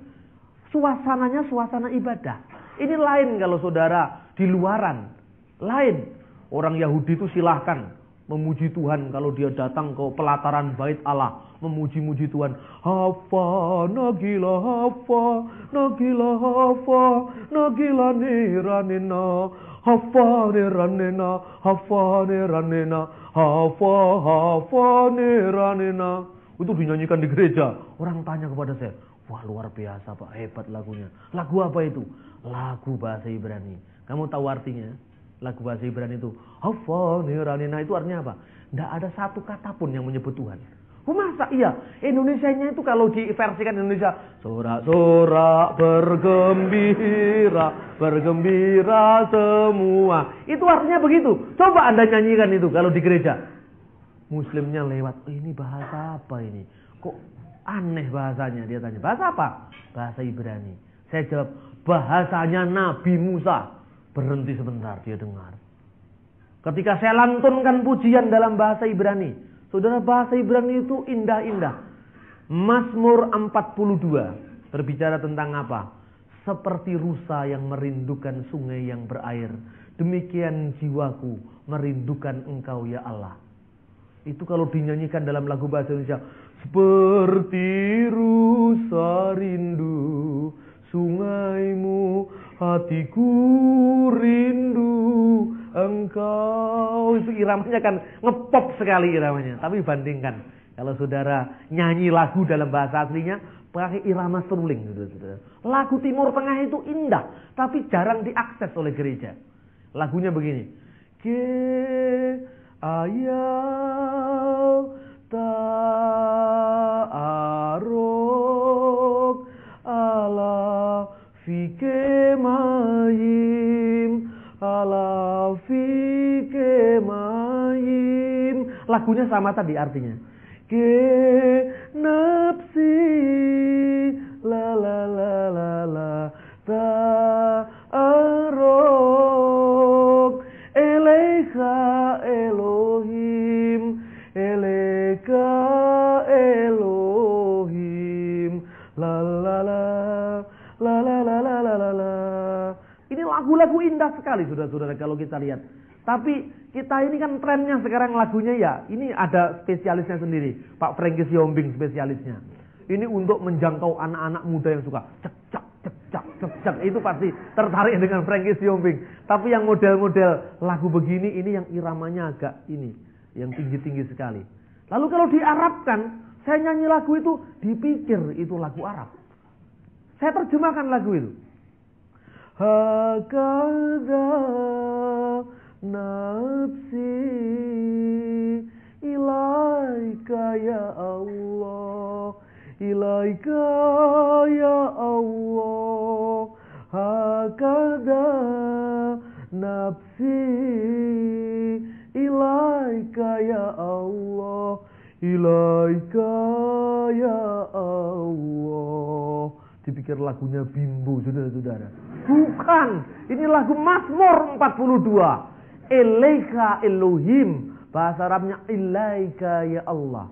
suasananya suasana ibadah. Ini lain kalau saudara di luaran. Lain. Orang Yahudi itu silahkan memuji Tuhan kalau dia datang ke pelataran bait Allah. Memuji-muji Tuhan. Hafa nagila hafa nagila hafa nagila niranena hafa niranena hafa niranena hafa hafa niranena. Itu dinyanyikan di gereja. Orang tanya kepada saya, wah luar biasa Pak, hebat lagunya. Lagu apa itu? Lagu bahasa Ibrani. Kamu tahu artinya? Lagu bahasa Ibrani itu hafa niranena itu artinya apa? Tidak ada satu kata pun yang menyebut Tuhan. Oh masa iya? Indonesianya itu kalau diversikan Indonesia, sorak-sorak bergembira, bergembira semua. Itu artinya begitu. Coba Anda nyanyikan itu kalau di gereja. Muslimnya lewat, oh, ini bahasa apa ini? Kok aneh bahasanya? Dia tanya, bahasa apa? Bahasa Ibrani. Saya jawab, bahasanya Nabi Musa. Berhenti sebentar, dia dengar. Ketika saya lantunkan pujian dalam bahasa Ibrani, saudara, bahasa Ibrani itu indah-indah. Mazmur 42 berbicara tentang apa? Seperti rusa yang merindukan sungai yang berair, demikian jiwaku merindukan Engkau ya Allah. Itu kalau dinyanyikan dalam lagu bahasa Indonesia, seperti rusa rindu sungaimu, hatiku rindu engkau. Itu iramanya kan ngepop sekali iramanya. Tapi bandingkan kalau saudara nyanyi lagu dalam bahasa aslinya pakai irama seruling. Lagu Timur Tengah itu indah, tapi jarang diakses oleh gereja. Lagunya begini. Ayau ta'aruk ala fike mayim, ala fike mayim. Lagunya sama tadi artinya. Ke nafsi la la la la la ta'aruk Eleika Elohim, Eleika Elohim, la la la la la la la la la. Ini lagu-lagu indah sekali saudara-saudara kalau kita lihat. Tapi kita ini kan trennya sekarang lagunya ya, ini ada spesialisnya sendiri, Pak Franky Siombing spesialisnya. Ini untuk menjangkau anak-anak muda yang suka cek cek cek cek cek, itu pasti tertarik dengan Franky Siombing. Tapi yang model-model lagu begini ini yang iramanya agak ini, yang tinggi-tinggi sekali. Lalu kalau diarabkan, saya nyanyi lagu itu dipikir itu lagu Arab. Saya terjemahkan lagu itu. Hakada nafsi ilaika ya Allah, ilaika ya Allah, hakada nafsi ilaika ya Allah, ilaika ya Allah. Dipikir lagunya Bimbo, saudara-saudara. Bukan, ini lagu Mazmur 42. Eleika Elohim, bahasa Arabnya ilaika ya Allah.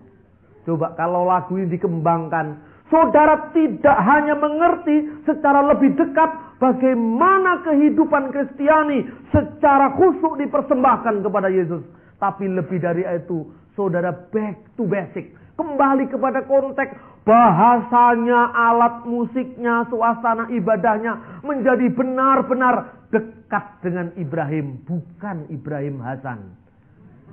Coba kalau lagu ini dikembangkan, saudara tidak hanya mengerti secara lebih dekat bagaimana kehidupan Kristiani secara khusyuk dipersembahkan kepada Yesus, tapi lebih dari itu, saudara back to basic, kembali kepada konteks bahasanya, alat musiknya, suasana ibadahnya menjadi benar-benar dekat dengan Ibrahim, bukan Ibrahim Hasan.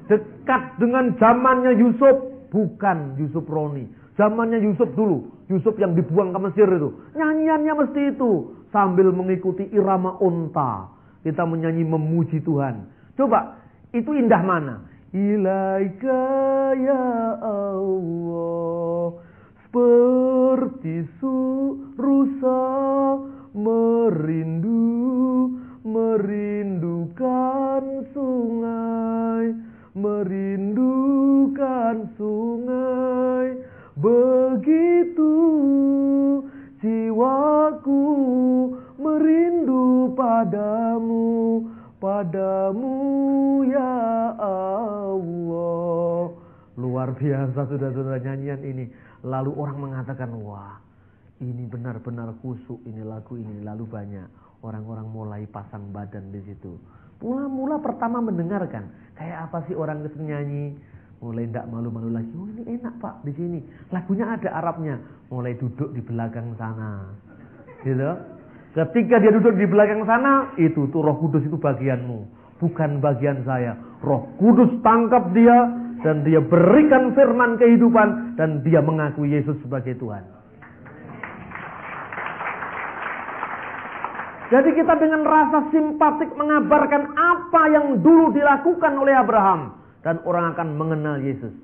Dekat dengan zamannya Yusuf, bukan Yusuf Roni. Zamannya Yusuf dulu, Yusuf yang dibuang ke Mesir itu. Nyanyiannya mesti itu, sambil mengikuti irama onta. Kita menyanyi memuji Tuhan. Coba, itu indah mana? Ilaika ya Allah, seperti rusa merindukan sungai, merindukan sungai, begitu jiwaku merindu padamu, padamu ya Allah. Luar biasa saudara-saudara nyanyian ini. Lalu orang mengatakan, wah ini benar-benar khusyuk ini lagu ini. Lalu banyak orang-orang mulai pasang badan di situ. Mula-mula pertama mendengarkan, kayak apa sih orang itu nyanyi? Mulai tidak malu-malu lagi. Oh ini enak Pak di sini. Lagunya ada Arabnya. Mulai duduk di belakang sana. Gitu. Ketika dia duduk di belakang sana, itu tuh Roh Kudus itu bagianmu, bukan bagian saya. Roh Kudus tangkap dia dan dia berikan firman kehidupan dan dia mengakui Yesus sebagai Tuhan. Jadi kita dengan rasa simpatik mengabarkan apa yang dulu dilakukan oleh Abraham dan orang akan mengenal Yesus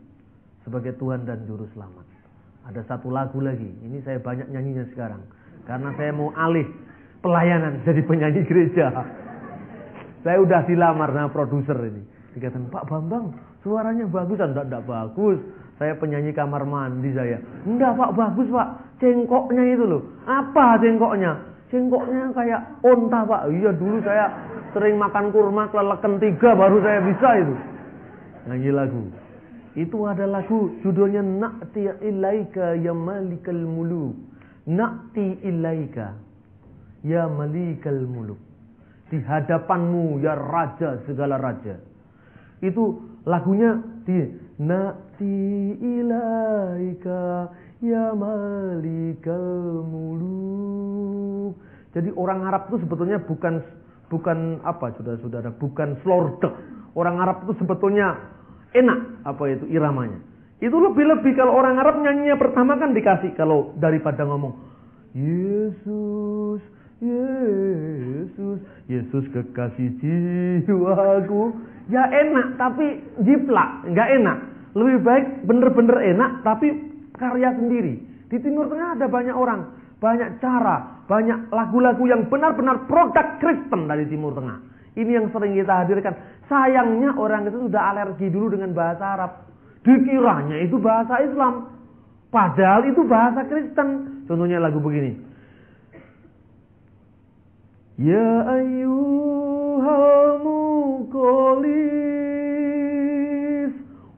sebagai Tuhan dan Juru Selamat. Ada satu lagu lagi, ini saya banyak nyanyinya sekarang karena saya mau alih pelayanan jadi penyanyi gereja. Saya udah dilamar sama produser ini. Dikatakan, Pak Bambang, suaranya bagus. Enggak bagus. Saya penyanyi kamar mandi saya. Enggak Pak, bagus Pak. Cengkoknya itu loh. Apa cengkoknya? Cengkoknya kayak onta Pak. Iya dulu saya sering makan kurma keleleken 3 baru saya bisa itu. Nyanyi lagu. Itu ada lagu judulnya Na'ti ilaika ya malikal muluk. Na'ti ilaika ya malikal muluk. Di hadapanmu ya raja segala raja. Itu lagunya Na'ti ilaika ya malikal muluk. Jadi orang Arab itu sebetulnya bukan apa saudara-saudara, bukan slordek. Orang Arab itu sebetulnya enak apa itu iramanya. Itu lebih-lebih kalau orang Arab nyanyinya pertama kan dikasih, kalau daripada ngomong Yesus, Yesus, Yesus kekasih jiwaku. Ya enak tapi jiplak, nggak enak. Lebih baik bener-bener enak tapi karya sendiri. Di Timur Tengah ada banyak orang, banyak cara, banyak lagu-lagu yang benar-benar produk Kristen dari Timur Tengah. Ini yang sering kita hadirkan. Sayangnya orang itu sudah alergi dulu dengan bahasa Arab. Dikiranya itu bahasa Islam. Padahal itu bahasa Kristen. Contohnya lagu begini. Ya ayyuhal muqallis,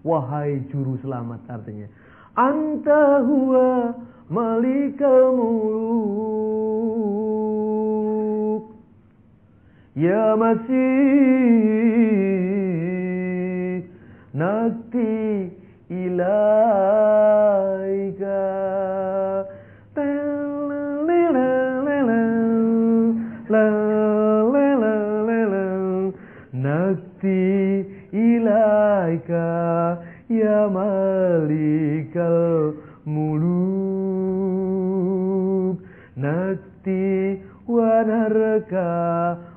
wahai juru selamat, artinya anta huwa malikal muluk, ya masih nakti ilaika nakti ilaika ya malikal muluk, nakti wa narka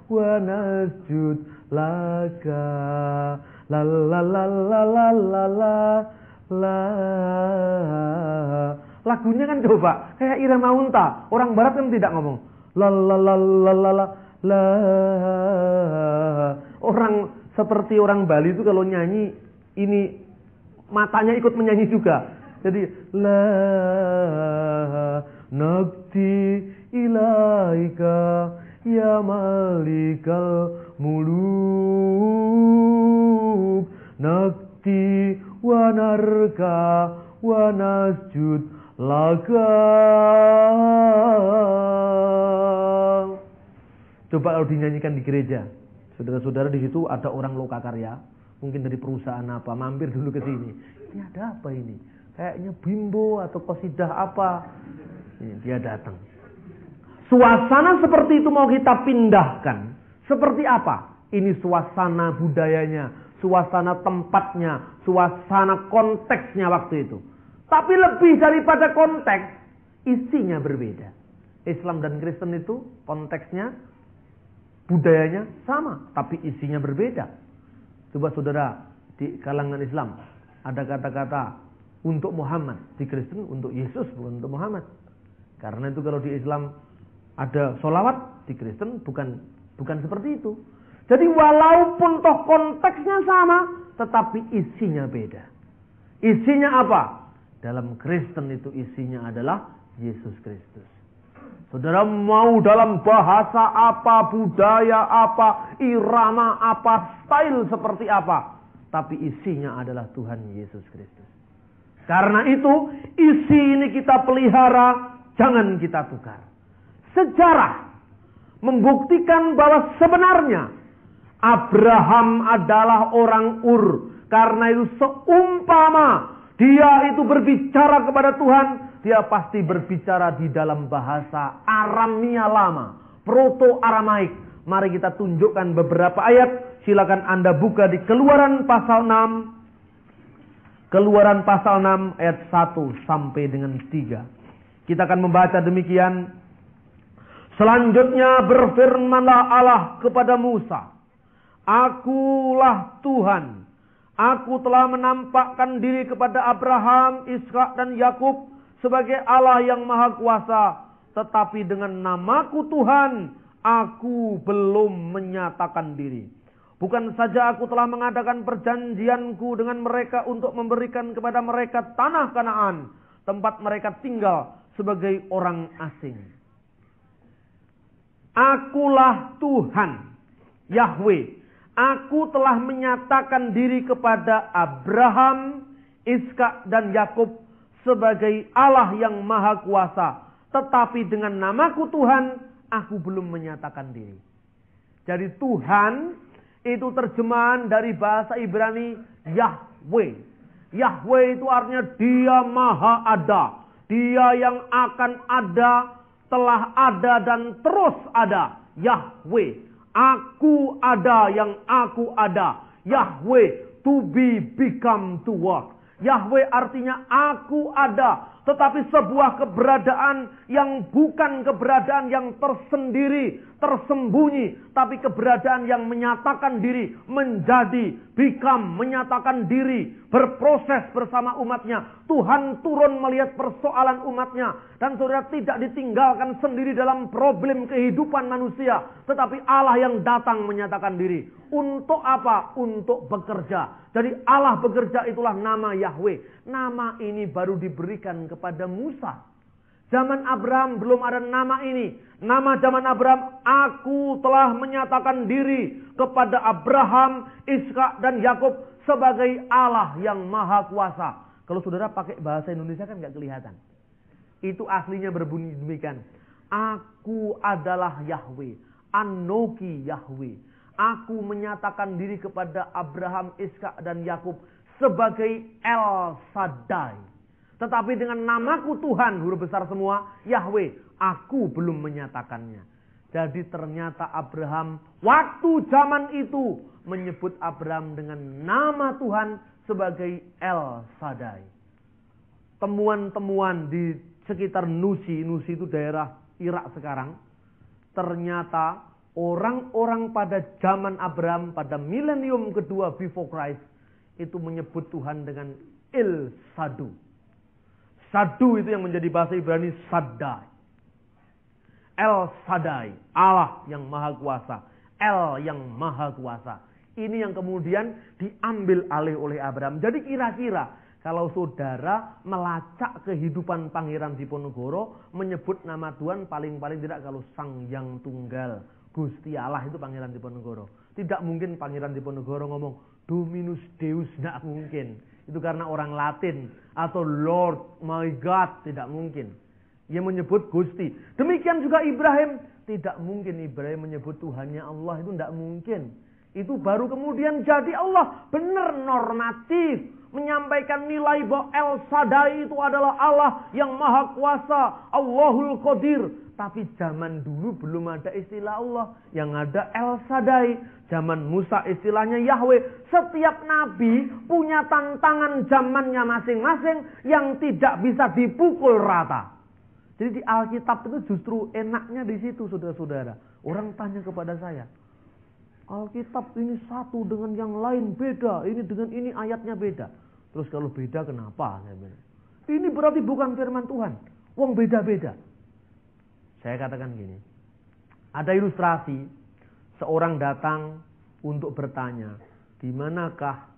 wa nasjud laka la la la la la la la. Lagunya kan coba kayak irama unta. Orang barat kan tidak ngomong la la la la la la la. Orang seperti orang Bali itu kalau nyanyi ini matanya ikut menyanyi juga. Jadi la nakti ilaika ya malikal muluk, nakti wa narka wa nasjud laka. Coba kalau dinyanyikan di gereja. Saudara-saudara, di situ ada orang lokakarya, mungkin dari perusahaan apa, mampir dulu ke sini. Ini ada apa ini? Kayaknya bimbo atau qasidah apa. Ini dia datang. Suasana seperti itu mau kita pindahkan. Seperti apa? Ini suasana budayanya, suasana tempatnya, suasana konteksnya waktu itu. Tapi lebih daripada konteks, isinya berbeda. Islam dan Kristen itu konteksnya, budayanya sama, tapi isinya berbeda. Coba saudara, di kalangan Islam ada kata-kata untuk Muhammad, di Kristen untuk Yesus, bukan untuk Muhammad. Karena itu kalau di Islam ada sholawat, di Kristen bukan seperti itu. Jadi walaupun toh konteksnya sama, tetapi isinya beda. Isinya apa? Dalam Kristen itu isinya adalah Yesus Kristus. Saudara mau dalam bahasa apa, budaya apa, irama apa, style seperti apa, tapi isinya adalah Tuhan Yesus Kristus. Karena itu isi ini kita pelihara, jangan kita tukar. Sejarah membuktikan bahwa sebenarnya Abraham adalah orang Ur. Karena itu seumpama dia itu berbicara kepada Tuhan, dia pasti berbicara di dalam bahasa Aramia lama, Proto-Aramaik. Mari kita tunjukkan beberapa ayat. Silakan Anda buka di Keluaran pasal 6. Keluaran pasal 6 ayat 1 sampai dengan 3. Kita akan membaca demikian. Selanjutnya berfirmanlah Allah kepada Musa, Akulah Tuhan. Aku telah menampakkan diri kepada Abraham, Ishak dan Yakub sebagai Allah yang Maha Kuasa, tetapi dengan namaku Tuhan, aku belum menyatakan diri. Bukan saja aku telah mengadakan perjanjianku dengan mereka untuk memberikan kepada mereka tanah Kanaan, tempat mereka tinggal sebagai orang asing. Akulah Tuhan, Yahweh. Aku telah menyatakan diri kepada Abraham, Ishak dan Yakub sebagai Allah yang Maha Kuasa. Tetapi dengan namaku Tuhan, aku belum menyatakan diri. Jadi Tuhan itu terjemahan dari bahasa Ibrani Yahweh. Yahweh itu artinya Dia Maha Ada. Dia yang akan ada, telah ada dan terus ada. Yahweh, aku ada yang aku ada. Yahweh, to be become to work. Yahweh artinya aku ada, tetapi sebuah keberadaan yang bukan keberadaan yang tersendiri, tersembunyi, tapi keberadaan yang menyatakan diri, menjadi, become, menyatakan diri, berproses bersama umatnya. Tuhan turun melihat persoalan umatnya, dan saudara tidak ditinggalkan sendiri dalam problem kehidupan manusia, tetapi Allah yang datang menyatakan diri. Untuk apa? Untuk bekerja. Jadi Allah bekerja, itulah nama Yahweh. Nama ini baru diberikan kepada Musa. Zaman Abraham belum ada nama ini. Nama zaman Abraham, aku telah menyatakan diri kepada Abraham, Ishak dan Yakub sebagai Allah yang maha kuasa. Kalau saudara pakai bahasa Indonesia kan gak kelihatan. Itu aslinya berbunyi demikian. Aku adalah Yahweh. Anoki Yahweh. Aku menyatakan diri kepada Abraham, Ishak dan Yakub sebagai El Shaddai. Tetapi dengan namaku Tuhan, huruf besar semua, Yahweh, aku belum menyatakannya. Jadi ternyata Abraham waktu zaman itu menyebut Abraham dengan nama Tuhan sebagai El Shaddai. Temuan-temuan di sekitar Nusi itu daerah Irak sekarang. Ternyata orang-orang pada zaman Abraham, pada milenium kedua before Christ, itu menyebut Tuhan dengan El Sadu. Sadu itu yang menjadi bahasa Ibrani Shaddai. El Shaddai, Allah yang maha kuasa. El yang maha kuasa. Ini yang kemudian diambil alih oleh Abraham. Jadi kira-kira kalau saudara melacak kehidupan Pangeran Diponegoro, menyebut nama Tuhan paling-paling tidak kalau Sang Yang Tunggal, Gusti Allah, itu Pangeran Diponegoro. Tidak mungkin Pangeran Diponegoro ngomong Dominus Deus, tidak mungkin. Itu karena orang Latin. Atau Lord my God, tidak mungkin. Ia menyebut Gusti. Demikian juga Ibrahim. Tidak mungkin Ibrahim menyebut Tuhannya Allah, itu tidak mungkin. Itu baru kemudian jadi Allah. Benar normatif. Menyampaikan nilai bahwa El Shaddai itu adalah Allah yang maha kuasa. Allahul Qadir. Tapi zaman dulu belum ada istilah Allah. Yang ada El Shaddai. Zaman Musa istilahnya Yahweh. Setiap nabi punya tantangan zamannya masing-masing yang tidak bisa dipukul rata. Jadi di Alkitab itu justru enaknya di situ, saudara-saudara. Orang tanya kepada saya, Alkitab ini satu dengan yang lain beda. Ini dengan ini ayatnya beda. Terus kalau beda kenapa? Ini berarti bukan firman Tuhan. Wong beda-beda. Saya katakan gini. Ada ilustrasi. Seorang datang untuk bertanya. Di manakah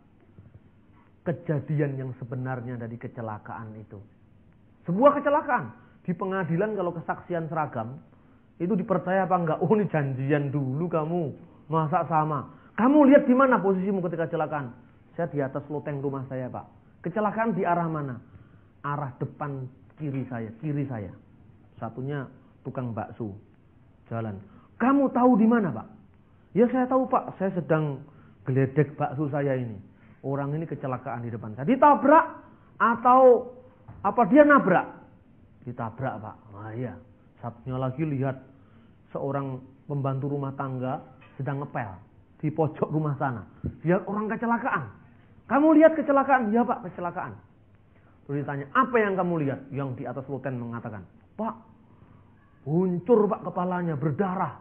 kejadian yang sebenarnya dari kecelakaan itu? Sebuah kecelakaan. Di pengadilan kalau kesaksian seragam. Itu dipercaya apa enggak? Oh ini janjian dulu kamu. Masa sama? Kamu lihat di mana posisimu ketika kecelakaan? Saya di atas loteng rumah saya, Pak. Kecelakaan di arah mana? Arah depan kiri saya. Satunya tukang bakso. Jalan. Kamu tahu di mana, Pak? Ya saya tahu, Pak. Saya sedang geledek bakso saya ini. Orang ini kecelakaan di depan saya. Ditabrak atau apa dia nabrak? Ditabrak, Pak. Nah iya. Satunya lagi lihat seorang pembantu rumah tangga sedang ngepel di pojok rumah sana. Lihat orang kecelakaan. Kamu lihat kecelakaan? Ya Pak, kecelakaan. Terus ditanya, apa yang kamu lihat? Yang di atas loten mengatakan, Pak, hancur Pak kepalanya, berdarah.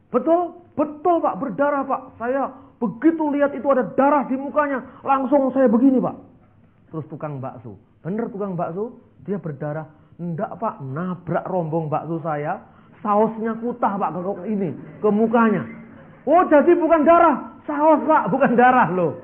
Betul? Betul Pak, berdarah Pak. Saya begitu lihat itu ada darah di mukanya, langsung saya begini Pak. Terus tukang bakso. Bener tukang bakso? Dia berdarah. Enggak Pak, nabrak rombong bakso saya. Sausnya kutah Pak ke mukanya. Oh jadi bukan darah. Saus Pak, bukan darah loh.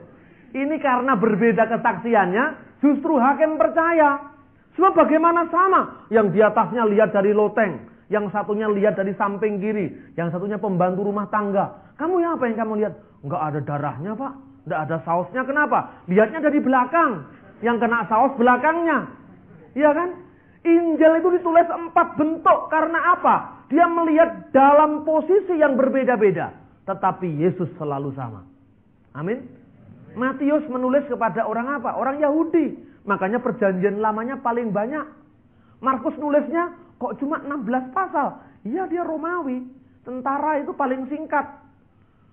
Ini karena berbeda kesaksiannya, justru hakim percaya. Sebab bagaimana sama? Yang di atasnya lihat dari loteng. Yang satunya lihat dari samping kiri. Yang satunya pembantu rumah tangga. Kamu yang apa yang kamu lihat? Enggak ada darahnya Pak. Enggak ada sausnya. Kenapa? Lihatnya dari belakang. Yang kena saus belakangnya. Iya kan? Injil itu ditulis 4 bentuk. Karena apa? Dia melihat dalam posisi yang berbeda-beda. Tetapi Yesus selalu sama. Amin. Matius menulis kepada orang apa? Orang Yahudi. Makanya perjanjian lamanya paling banyak. Markus nulisnya kok cuma 16 pasal. Iya, dia Romawi. Tentara itu paling singkat.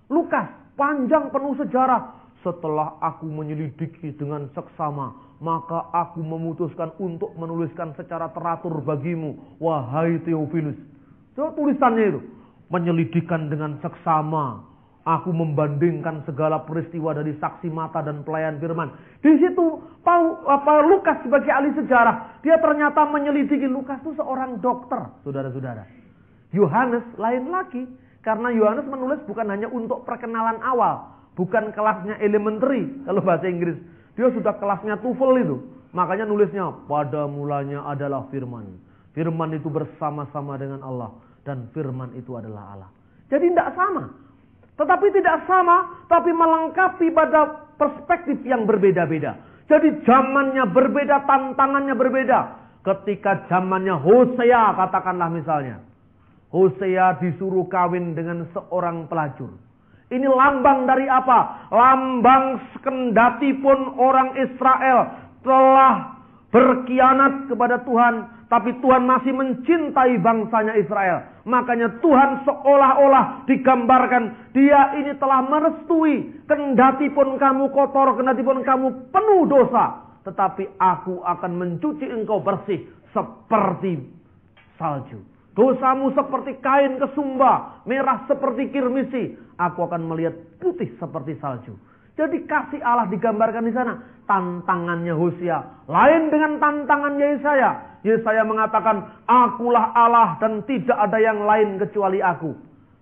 Lukas panjang penuh sejarah. Setelah aku menyelidiki dengan seksama, maka aku memutuskan untuk menuliskan secara teratur bagimu, wahai Theophilus. So, tulisannya itu, menyelidikan dengan seksama. Aku membandingkan segala peristiwa dari saksi mata dan pelayan firman. Di situ Lukas sebagai ahli sejarah, dia ternyata menyelidiki. Lukas itu seorang dokter, saudara-saudara. Yohanes lain lagi, karena Yohanes menulis bukan hanya untuk perkenalan awal. Bukan kelasnya elementary kalau bahasa Inggris. Dia sudah kelasnya TOEFL itu. Makanya nulisnya pada mulanya adalah firman. Firman itu bersama-sama dengan Allah. Dan firman itu adalah Allah. Jadi tidak sama. Tetapi tidak sama. Tapi melengkapi pada perspektif yang berbeda-beda. Jadi zamannya berbeda, tantangannya berbeda. Ketika zamannya Hosea, katakanlah misalnya. Hosea disuruh kawin dengan seorang pelacur. Ini lambang dari apa? Lambang kendati pun orang Israel telah berkhianat kepada Tuhan. Tapi Tuhan masih mencintai bangsanya Israel. Makanya Tuhan seolah-olah digambarkan. Dia ini telah merestui. Kendati pun kamu kotor, kendati pun kamu penuh dosa. Tetapi aku akan mencuci engkau bersih seperti salju. Dosamu seperti kain kesumba, merah seperti kirmisi. Aku akan melihat putih seperti salju. Jadi kasih Allah digambarkan di sana. Tantangannya Hosea lain dengan tantangannya Yesaya. Yesaya mengatakan, akulah Allah dan tidak ada yang lain kecuali aku.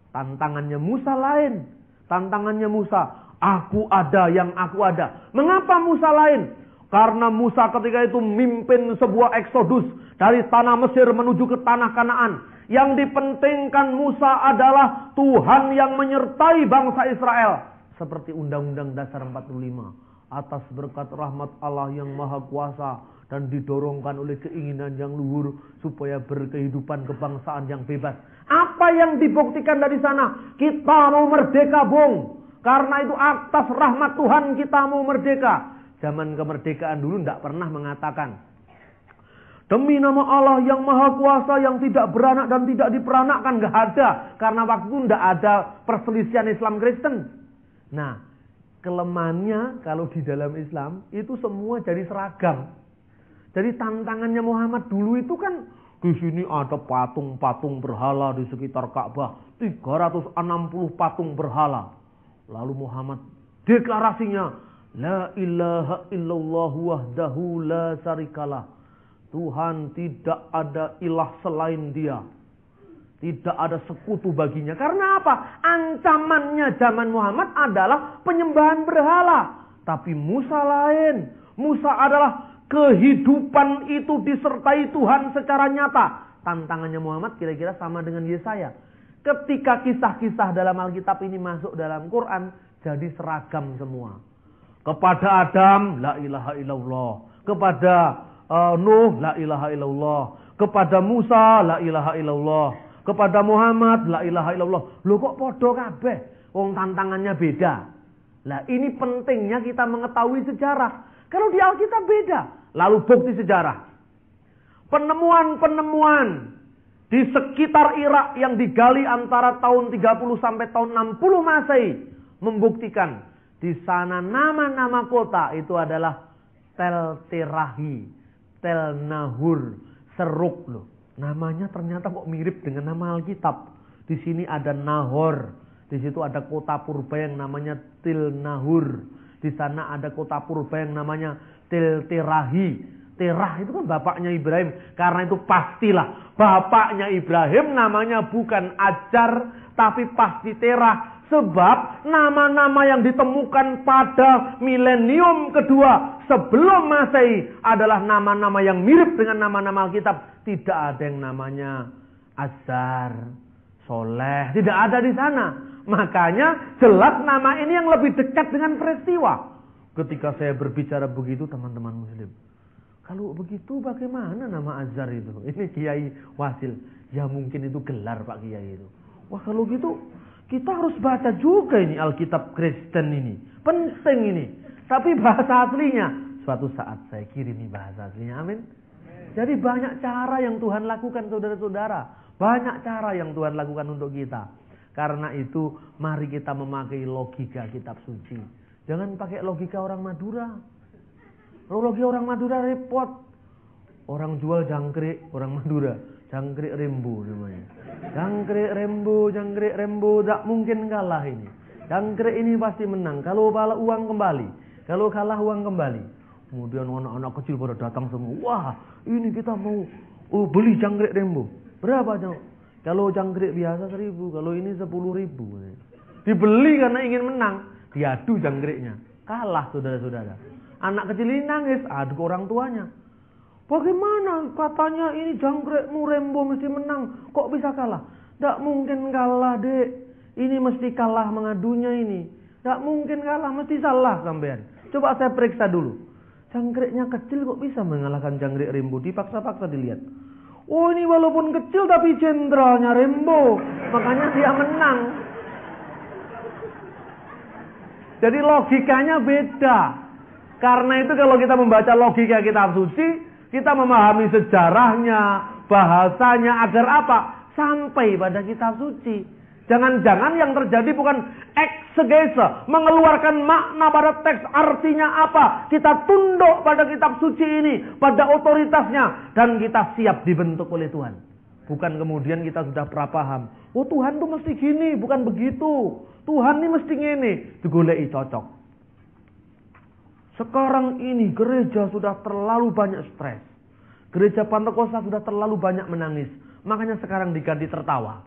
Tantangannya Musa lain. Tantangannya Musa, aku ada yang aku ada. Mengapa Musa lain? Karena Musa ketika itu memimpin sebuah eksodus dari tanah Mesir menuju ke tanah Kanaan. Yang dipentingkan Musa adalah Tuhan yang menyertai bangsa Israel. Seperti Undang-Undang Dasar 45. Atas berkat rahmat Allah yang maha kuasa. Dan didorongkan oleh keinginan yang luhur. Supaya berkehidupan kebangsaan yang bebas. Apa yang dibuktikan dari sana? Kita mau merdeka, Bung. Karena itu atas rahmat Tuhan kita mau merdeka. Zaman kemerdekaan dulu tidak pernah mengatakan demi nama Allah yang maha kuasa yang tidak beranak dan tidak diperanakkan. Gak ada. Karena waktu itu tidak ada perselisihan Islam Kristen. Nah, kelemahannya kalau di dalam Islam itu semua jadi seragam. Jadi tantangannya Muhammad dulu itu kan di sini ada patung-patung berhala di sekitar Ka'bah. 360 patung berhala. Lalu Muhammad deklarasinya, la ilaha illallah wahdahu la syarikalah. Tuhan tidak ada ilah selain dia. Tidak ada sekutu baginya. Karena apa? Ancamannya zaman Muhammad adalah penyembahan berhala. Tapi Musa lain. Musa adalah kehidupan itu disertai Tuhan secara nyata. Tantangannya Muhammad kira-kira sama dengan Yesaya. Ketika kisah-kisah dalam Alkitab ini masuk dalam Quran, jadi seragam semua. Kepada Adam, la ilaha illallah. Kepada Nuh, la ilaha illallah. Kepada Musa, la ilaha illallah. Kepada Muhammad, la ilaha illallah. Loh kok podo kabeh? Wong tantangannya beda. Lah ini pentingnya kita mengetahui sejarah. Kalau di Alkitab beda. Lalu bukti sejarah. Penemuan-penemuan di sekitar Irak yang digali antara tahun 30 sampai tahun 60 Masehi membuktikan di sana nama-nama kota itu adalah Tel Terahi, Tel Nahur, Seruk loh. Namanya ternyata kok mirip dengan nama Alkitab. Di sini ada Nahor, di situ ada kota purba yang namanya Tel Nahur. Di sana ada kota purba yang namanya Tel Terahi. Terah itu kan bapaknya Ibrahim. Karena itu pastilah bapaknya Ibrahim namanya bukan Ajar tapi pasti Terah. Sebab nama-nama yang ditemukan pada milenium kedua sebelum Masehi adalah nama-nama yang mirip dengan nama-nama Alkitab. Tidak ada yang namanya Azar, Soleh. Tidak ada di sana. Makanya jelas nama ini yang lebih dekat dengan peristiwa. Ketika saya berbicara begitu teman-teman muslim. Kalau begitu bagaimana nama Azhar itu? Ini Kiai Wasil. Ya mungkin itu gelar Pak Kiai itu. Wah kalau gitu kita harus baca juga ini Alkitab Kristen ini. Penting ini. Tapi bahasa aslinya, suatu saat saya kirimi bahasa aslinya. Amin. Jadi banyak cara yang Tuhan lakukan, saudara-saudara. Banyak cara yang Tuhan lakukan untuk kita. Karena itu, mari kita memakai logika kitab suci. Jangan pakai logika orang Madura. Kalau logika orang Madura repot. Orang jual jangkrik, orang Madura. Jangkrik rembo namanya. Jangkrik rembo, tak mungkin kalah ini. Jangkrik ini pasti menang. Kalau kalah uang kembali. Kalau kalah uang kembali. Kemudian anak-anak kecil pada datang semua. Wah, ini kita mau beli jangkrik rembo. Berapa jang? Kalau jangkrik biasa 1.000, kalau ini 10.000. Dibeli karena ingin menang. Diadu jangkriknya. Kalah saudara-saudara. Anak kecil ini nangis, adu ke orang tuanya. Bagaimana katanya ini jangkrikmu rembo mesti menang. Kok bisa kalah? Tidak mungkin kalah, dek. Ini mesti kalah mengadunya ini. Tidak mungkin kalah, mesti salah sampean. Coba saya periksa dulu. Jangkriknya kecil kok bisa mengalahkan jangkrik rembo? Dipaksa-paksa dilihat. Oh, ini walaupun kecil tapi jenderalnya rembo. Makanya dia menang. Jadi logikanya beda. Karena itu kalau kita membaca logika kitab suci, kita memahami sejarahnya, bahasanya agar apa? Sampai pada kitab suci. Jangan-jangan yang terjadi bukan eksegese, mengeluarkan makna pada teks, artinya apa? Kita tunduk pada kitab suci ini, pada otoritasnya, dan kita siap dibentuk oleh Tuhan. Bukan kemudian kita sudah prapaham. Oh, Tuhan tuh mesti gini, bukan begitu. Tuhan ini mesti ngene, digoleki cocok. Sekarang ini gereja sudah terlalu banyak stres. Gereja Pantekosta sudah terlalu banyak menangis. Makanya sekarang diganti tertawa.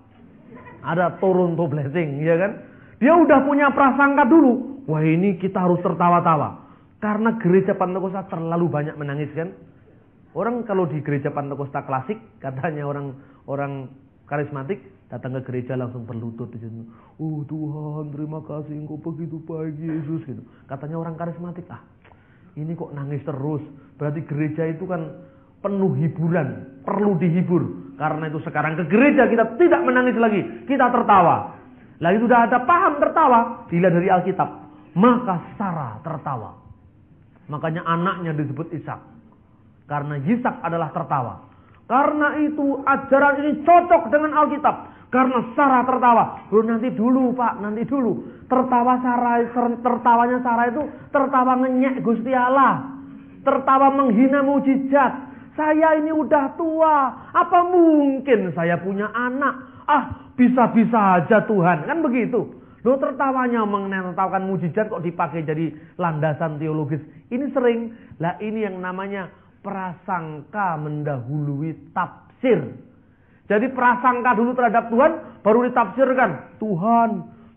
Ada Toronto Blessing, ya kan? Dia udah punya prasangka dulu. Wah, ini kita harus tertawa-tawa. Karena gereja Pantekosta terlalu banyak menangis, kan? Orang kalau di gereja Pantekosta klasik, katanya orang karismatik, datang ke gereja langsung berlutut di situ. Oh Tuhan, terima kasih Engkau begitu baik Yesus, gitu. Katanya orang karismatik, ini kok nangis terus. Berarti gereja itu kan penuh hiburan, perlu dihibur. Karena itu sekarang ke gereja kita tidak menangis lagi, kita tertawa. Lagi sudah ada paham tertawa, dilihat dari Alkitab. Maka Sarah tertawa. Makanya anaknya disebut Ishak. Karena Ishak adalah tertawa. Karena itu ajaran ini cocok dengan Alkitab. Karena Sarah tertawa. Nanti dulu Pak, nanti dulu. Tertawanya Sarah itu tertawa ngenyek Gusti Allah. Tertawa menghina mujizat. Saya ini udah tua. Apa mungkin saya punya anak? Bisa-bisa aja Tuhan. Kan begitu. Loh, tertawanya menertawakan mujizat kok dipakai jadi landasan teologis. Ini sering. Lah ini yang namanya prasangka mendahului tafsir. Jadi prasangka dulu terhadap Tuhan, baru ditafsirkan. Tuhan,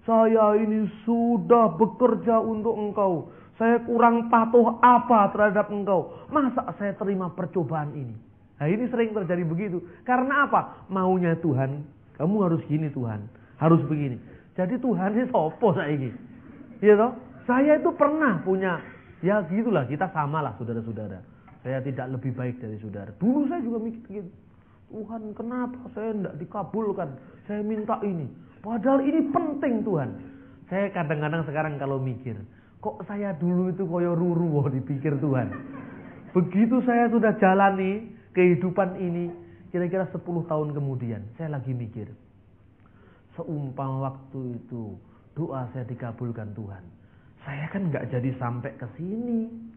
saya ini sudah bekerja untuk Engkau. Saya kurang patuh apa terhadap Engkau? Masa saya terima percobaan ini? Nah, ini sering terjadi begitu. Karena apa? Maunya Tuhan, kamu harus gini Tuhan. Harus begini. Jadi Tuhan ini sopo saiki. Iya toh? Saya itu pernah punya, ya gitulah, kita samalah saudara-saudara. Saya tidak lebih baik dari saudara. Dulu saya juga mikir gitu. Tuhan, kenapa saya tidak dikabulkan? Saya minta ini. Padahal ini penting Tuhan. Saya kadang-kadang sekarang kalau mikir, kok saya dulu itu koyo ruru dipikir Tuhan. Begitu saya sudah jalani kehidupan ini, kira-kira 10 tahun kemudian, saya lagi mikir. Seumpama waktu itu doa saya dikabulkan Tuhan. Saya kan nggak jadi sampai ke sini.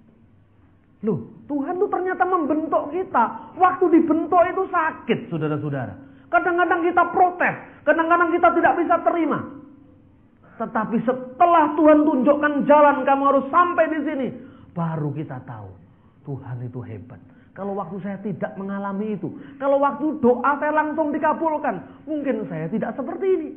Loh, Tuhan tuh ternyata membentuk kita. Waktu dibentuk itu sakit, saudara-saudara. Kadang-kadang kita protes, kadang-kadang kita tidak bisa terima. Tetapi setelah Tuhan tunjukkan jalan, kamu harus sampai di sini, baru kita tahu Tuhan itu hebat. Kalau waktu saya tidak mengalami itu, kalau waktu doa saya langsung dikabulkan, mungkin saya tidak seperti ini.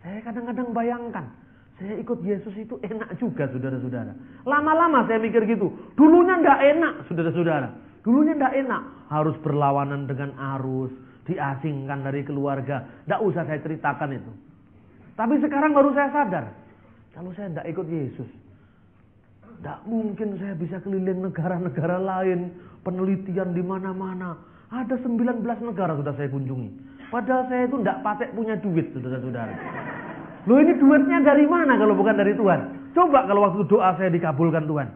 Saya kadang-kadang bayangkan, saya ikut Yesus itu enak juga, saudara-saudara. Lama-lama saya mikir gitu. Dulunya enggak enak, saudara-saudara. Dulunya enggak enak. Harus berlawanan dengan arus, diasingkan dari keluarga. Enggak usah saya ceritakan itu. Tapi sekarang baru saya sadar. Kalau saya enggak ikut Yesus, enggak mungkin saya bisa keliling negara-negara lain. Penelitian di mana-mana. Ada 19 negara sudah saya kunjungi. Padahal saya itu enggak patek punya duit, saudara-saudara. Loh, ini duitnya dari mana kalau bukan dari Tuhan? Coba kalau waktu doa saya dikabulkan Tuhan.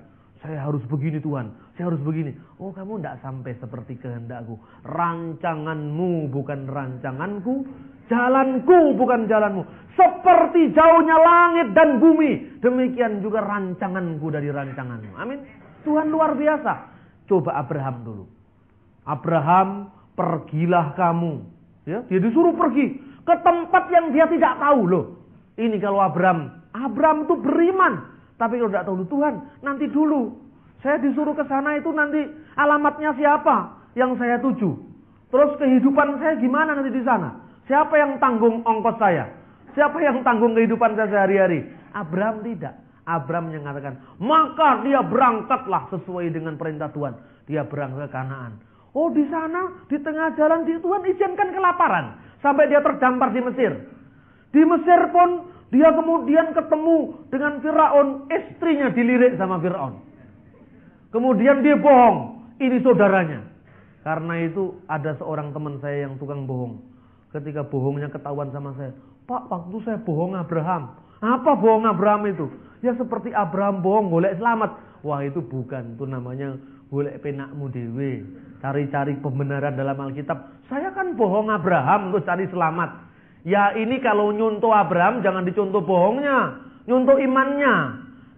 Saya harus begini Tuhan, saya harus begini. Oh, kamu tidak sampai seperti kehendakku. Rancanganmu bukan rancanganku, jalanku bukan jalanmu. Seperti jauhnya langit dan bumi, demikian juga rancanganku dari rancanganmu. Amin. Tuhan luar biasa. Coba Abraham dulu. Abraham, pergilah kamu. Ya, dia disuruh pergi ke tempat yang dia tidak tahu loh. Ini kalau Abraham itu beriman. Tapi kalau tidak tahu, Tuhan, nanti dulu. Saya disuruh ke sana itu nanti alamatnya siapa yang saya tuju. Terus kehidupan saya gimana nanti di sana? Siapa yang tanggung ongkos saya? Siapa yang tanggung kehidupan saya sehari-hari? Abraham tidak. Abraham yang mengatakan, maka dia berangkatlah sesuai dengan perintah Tuhan. Dia berangkat ke Kanaan. Oh, di sana, di tengah jalan, Tuhan izinkan kelaparan. Sampai dia terdampar di Mesir. Di Mesir pun dia kemudian ketemu dengan Firaun, istrinya dilirik sama Firaun. Kemudian dia bohong, ini saudaranya. Karena itu ada seorang teman saya yang tukang bohong. Ketika bohongnya ketahuan sama saya, Pak, waktu saya bohong Abraham. Apa bohong Abraham itu? Ya seperti Abraham bohong, golek selamat. Wah, itu bukan, itu namanya golek penakmu dewe. Cari-cari pembenaran dalam Alkitab. Saya kan bohong Abraham untuk cari selamat. Ya, ini kalau nyuntuh Abraham jangan dicontoh bohongnya, nyuntuh imannya.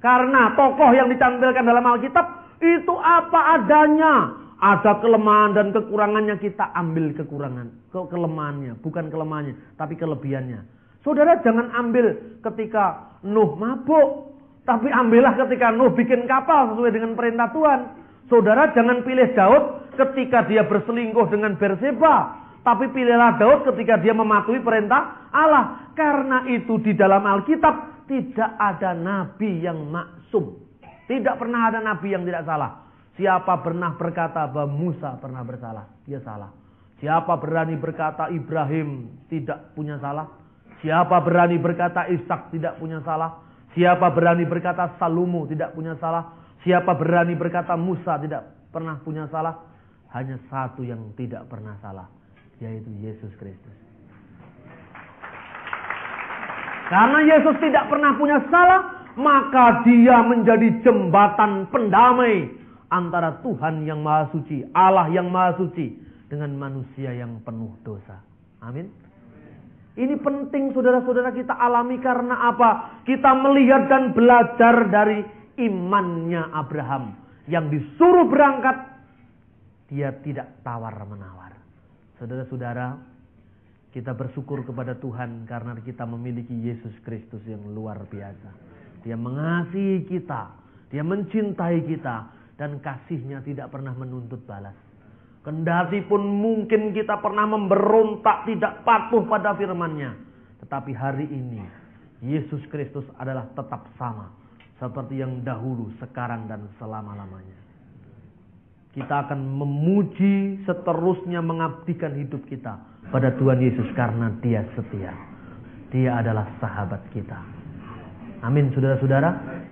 Karena tokoh yang ditampilkan dalam Alkitab itu apa adanya. Ada kelemahan dan kekurangannya, kita ambil kelemahannya, bukan kelemahannya, tapi kelebihannya. Saudara jangan ambil ketika Nuh mabuk, tapi ambillah ketika Nuh bikin kapal sesuai dengan perintah Tuhan. Saudara jangan pilih Daud ketika dia berselingkuh dengan Berseba. Tapi pilihlah Daud ketika dia mematuhi perintah Allah. Karena itu di dalam Alkitab tidak ada nabi yang maksum. Tidak pernah ada nabi yang tidak salah. Siapa pernah berkata bahwa Musa pernah bersalah? Dia salah. Siapa berani berkata Ibrahim tidak punya salah? Siapa berani berkata Ishak tidak punya salah? Siapa berani berkata Salomo tidak punya salah? Siapa berani berkata Musa tidak pernah punya salah? Hanya satu yang tidak pernah salah, yaitu Yesus Kristus. Karena Yesus tidak pernah punya salah, maka dia menjadi jembatan pendamai antara Tuhan yang Maha Suci, Allah yang Maha Suci, dengan manusia yang penuh dosa. Amin. Ini penting saudara-saudara kita alami karena apa? Kita melihat dan belajar dari imannya Abraham. Yang disuruh berangkat, dia tidak tawar-menawar. Saudara-saudara, kita bersyukur kepada Tuhan karena kita memiliki Yesus Kristus yang luar biasa. Dia mengasihi kita, dia mencintai kita, dan kasihnya tidak pernah menuntut balas. Kendati pun mungkin kita pernah memberontak, tidak patuh pada firman-Nya. Tetapi hari ini, Yesus Kristus adalah tetap sama. Seperti yang dahulu, sekarang, dan selama-lamanya. Kita akan memuji, seterusnya mengabdikan hidup kita pada Tuhan Yesus karena Dia setia. Dia adalah sahabat kita. Amin, saudara-saudara.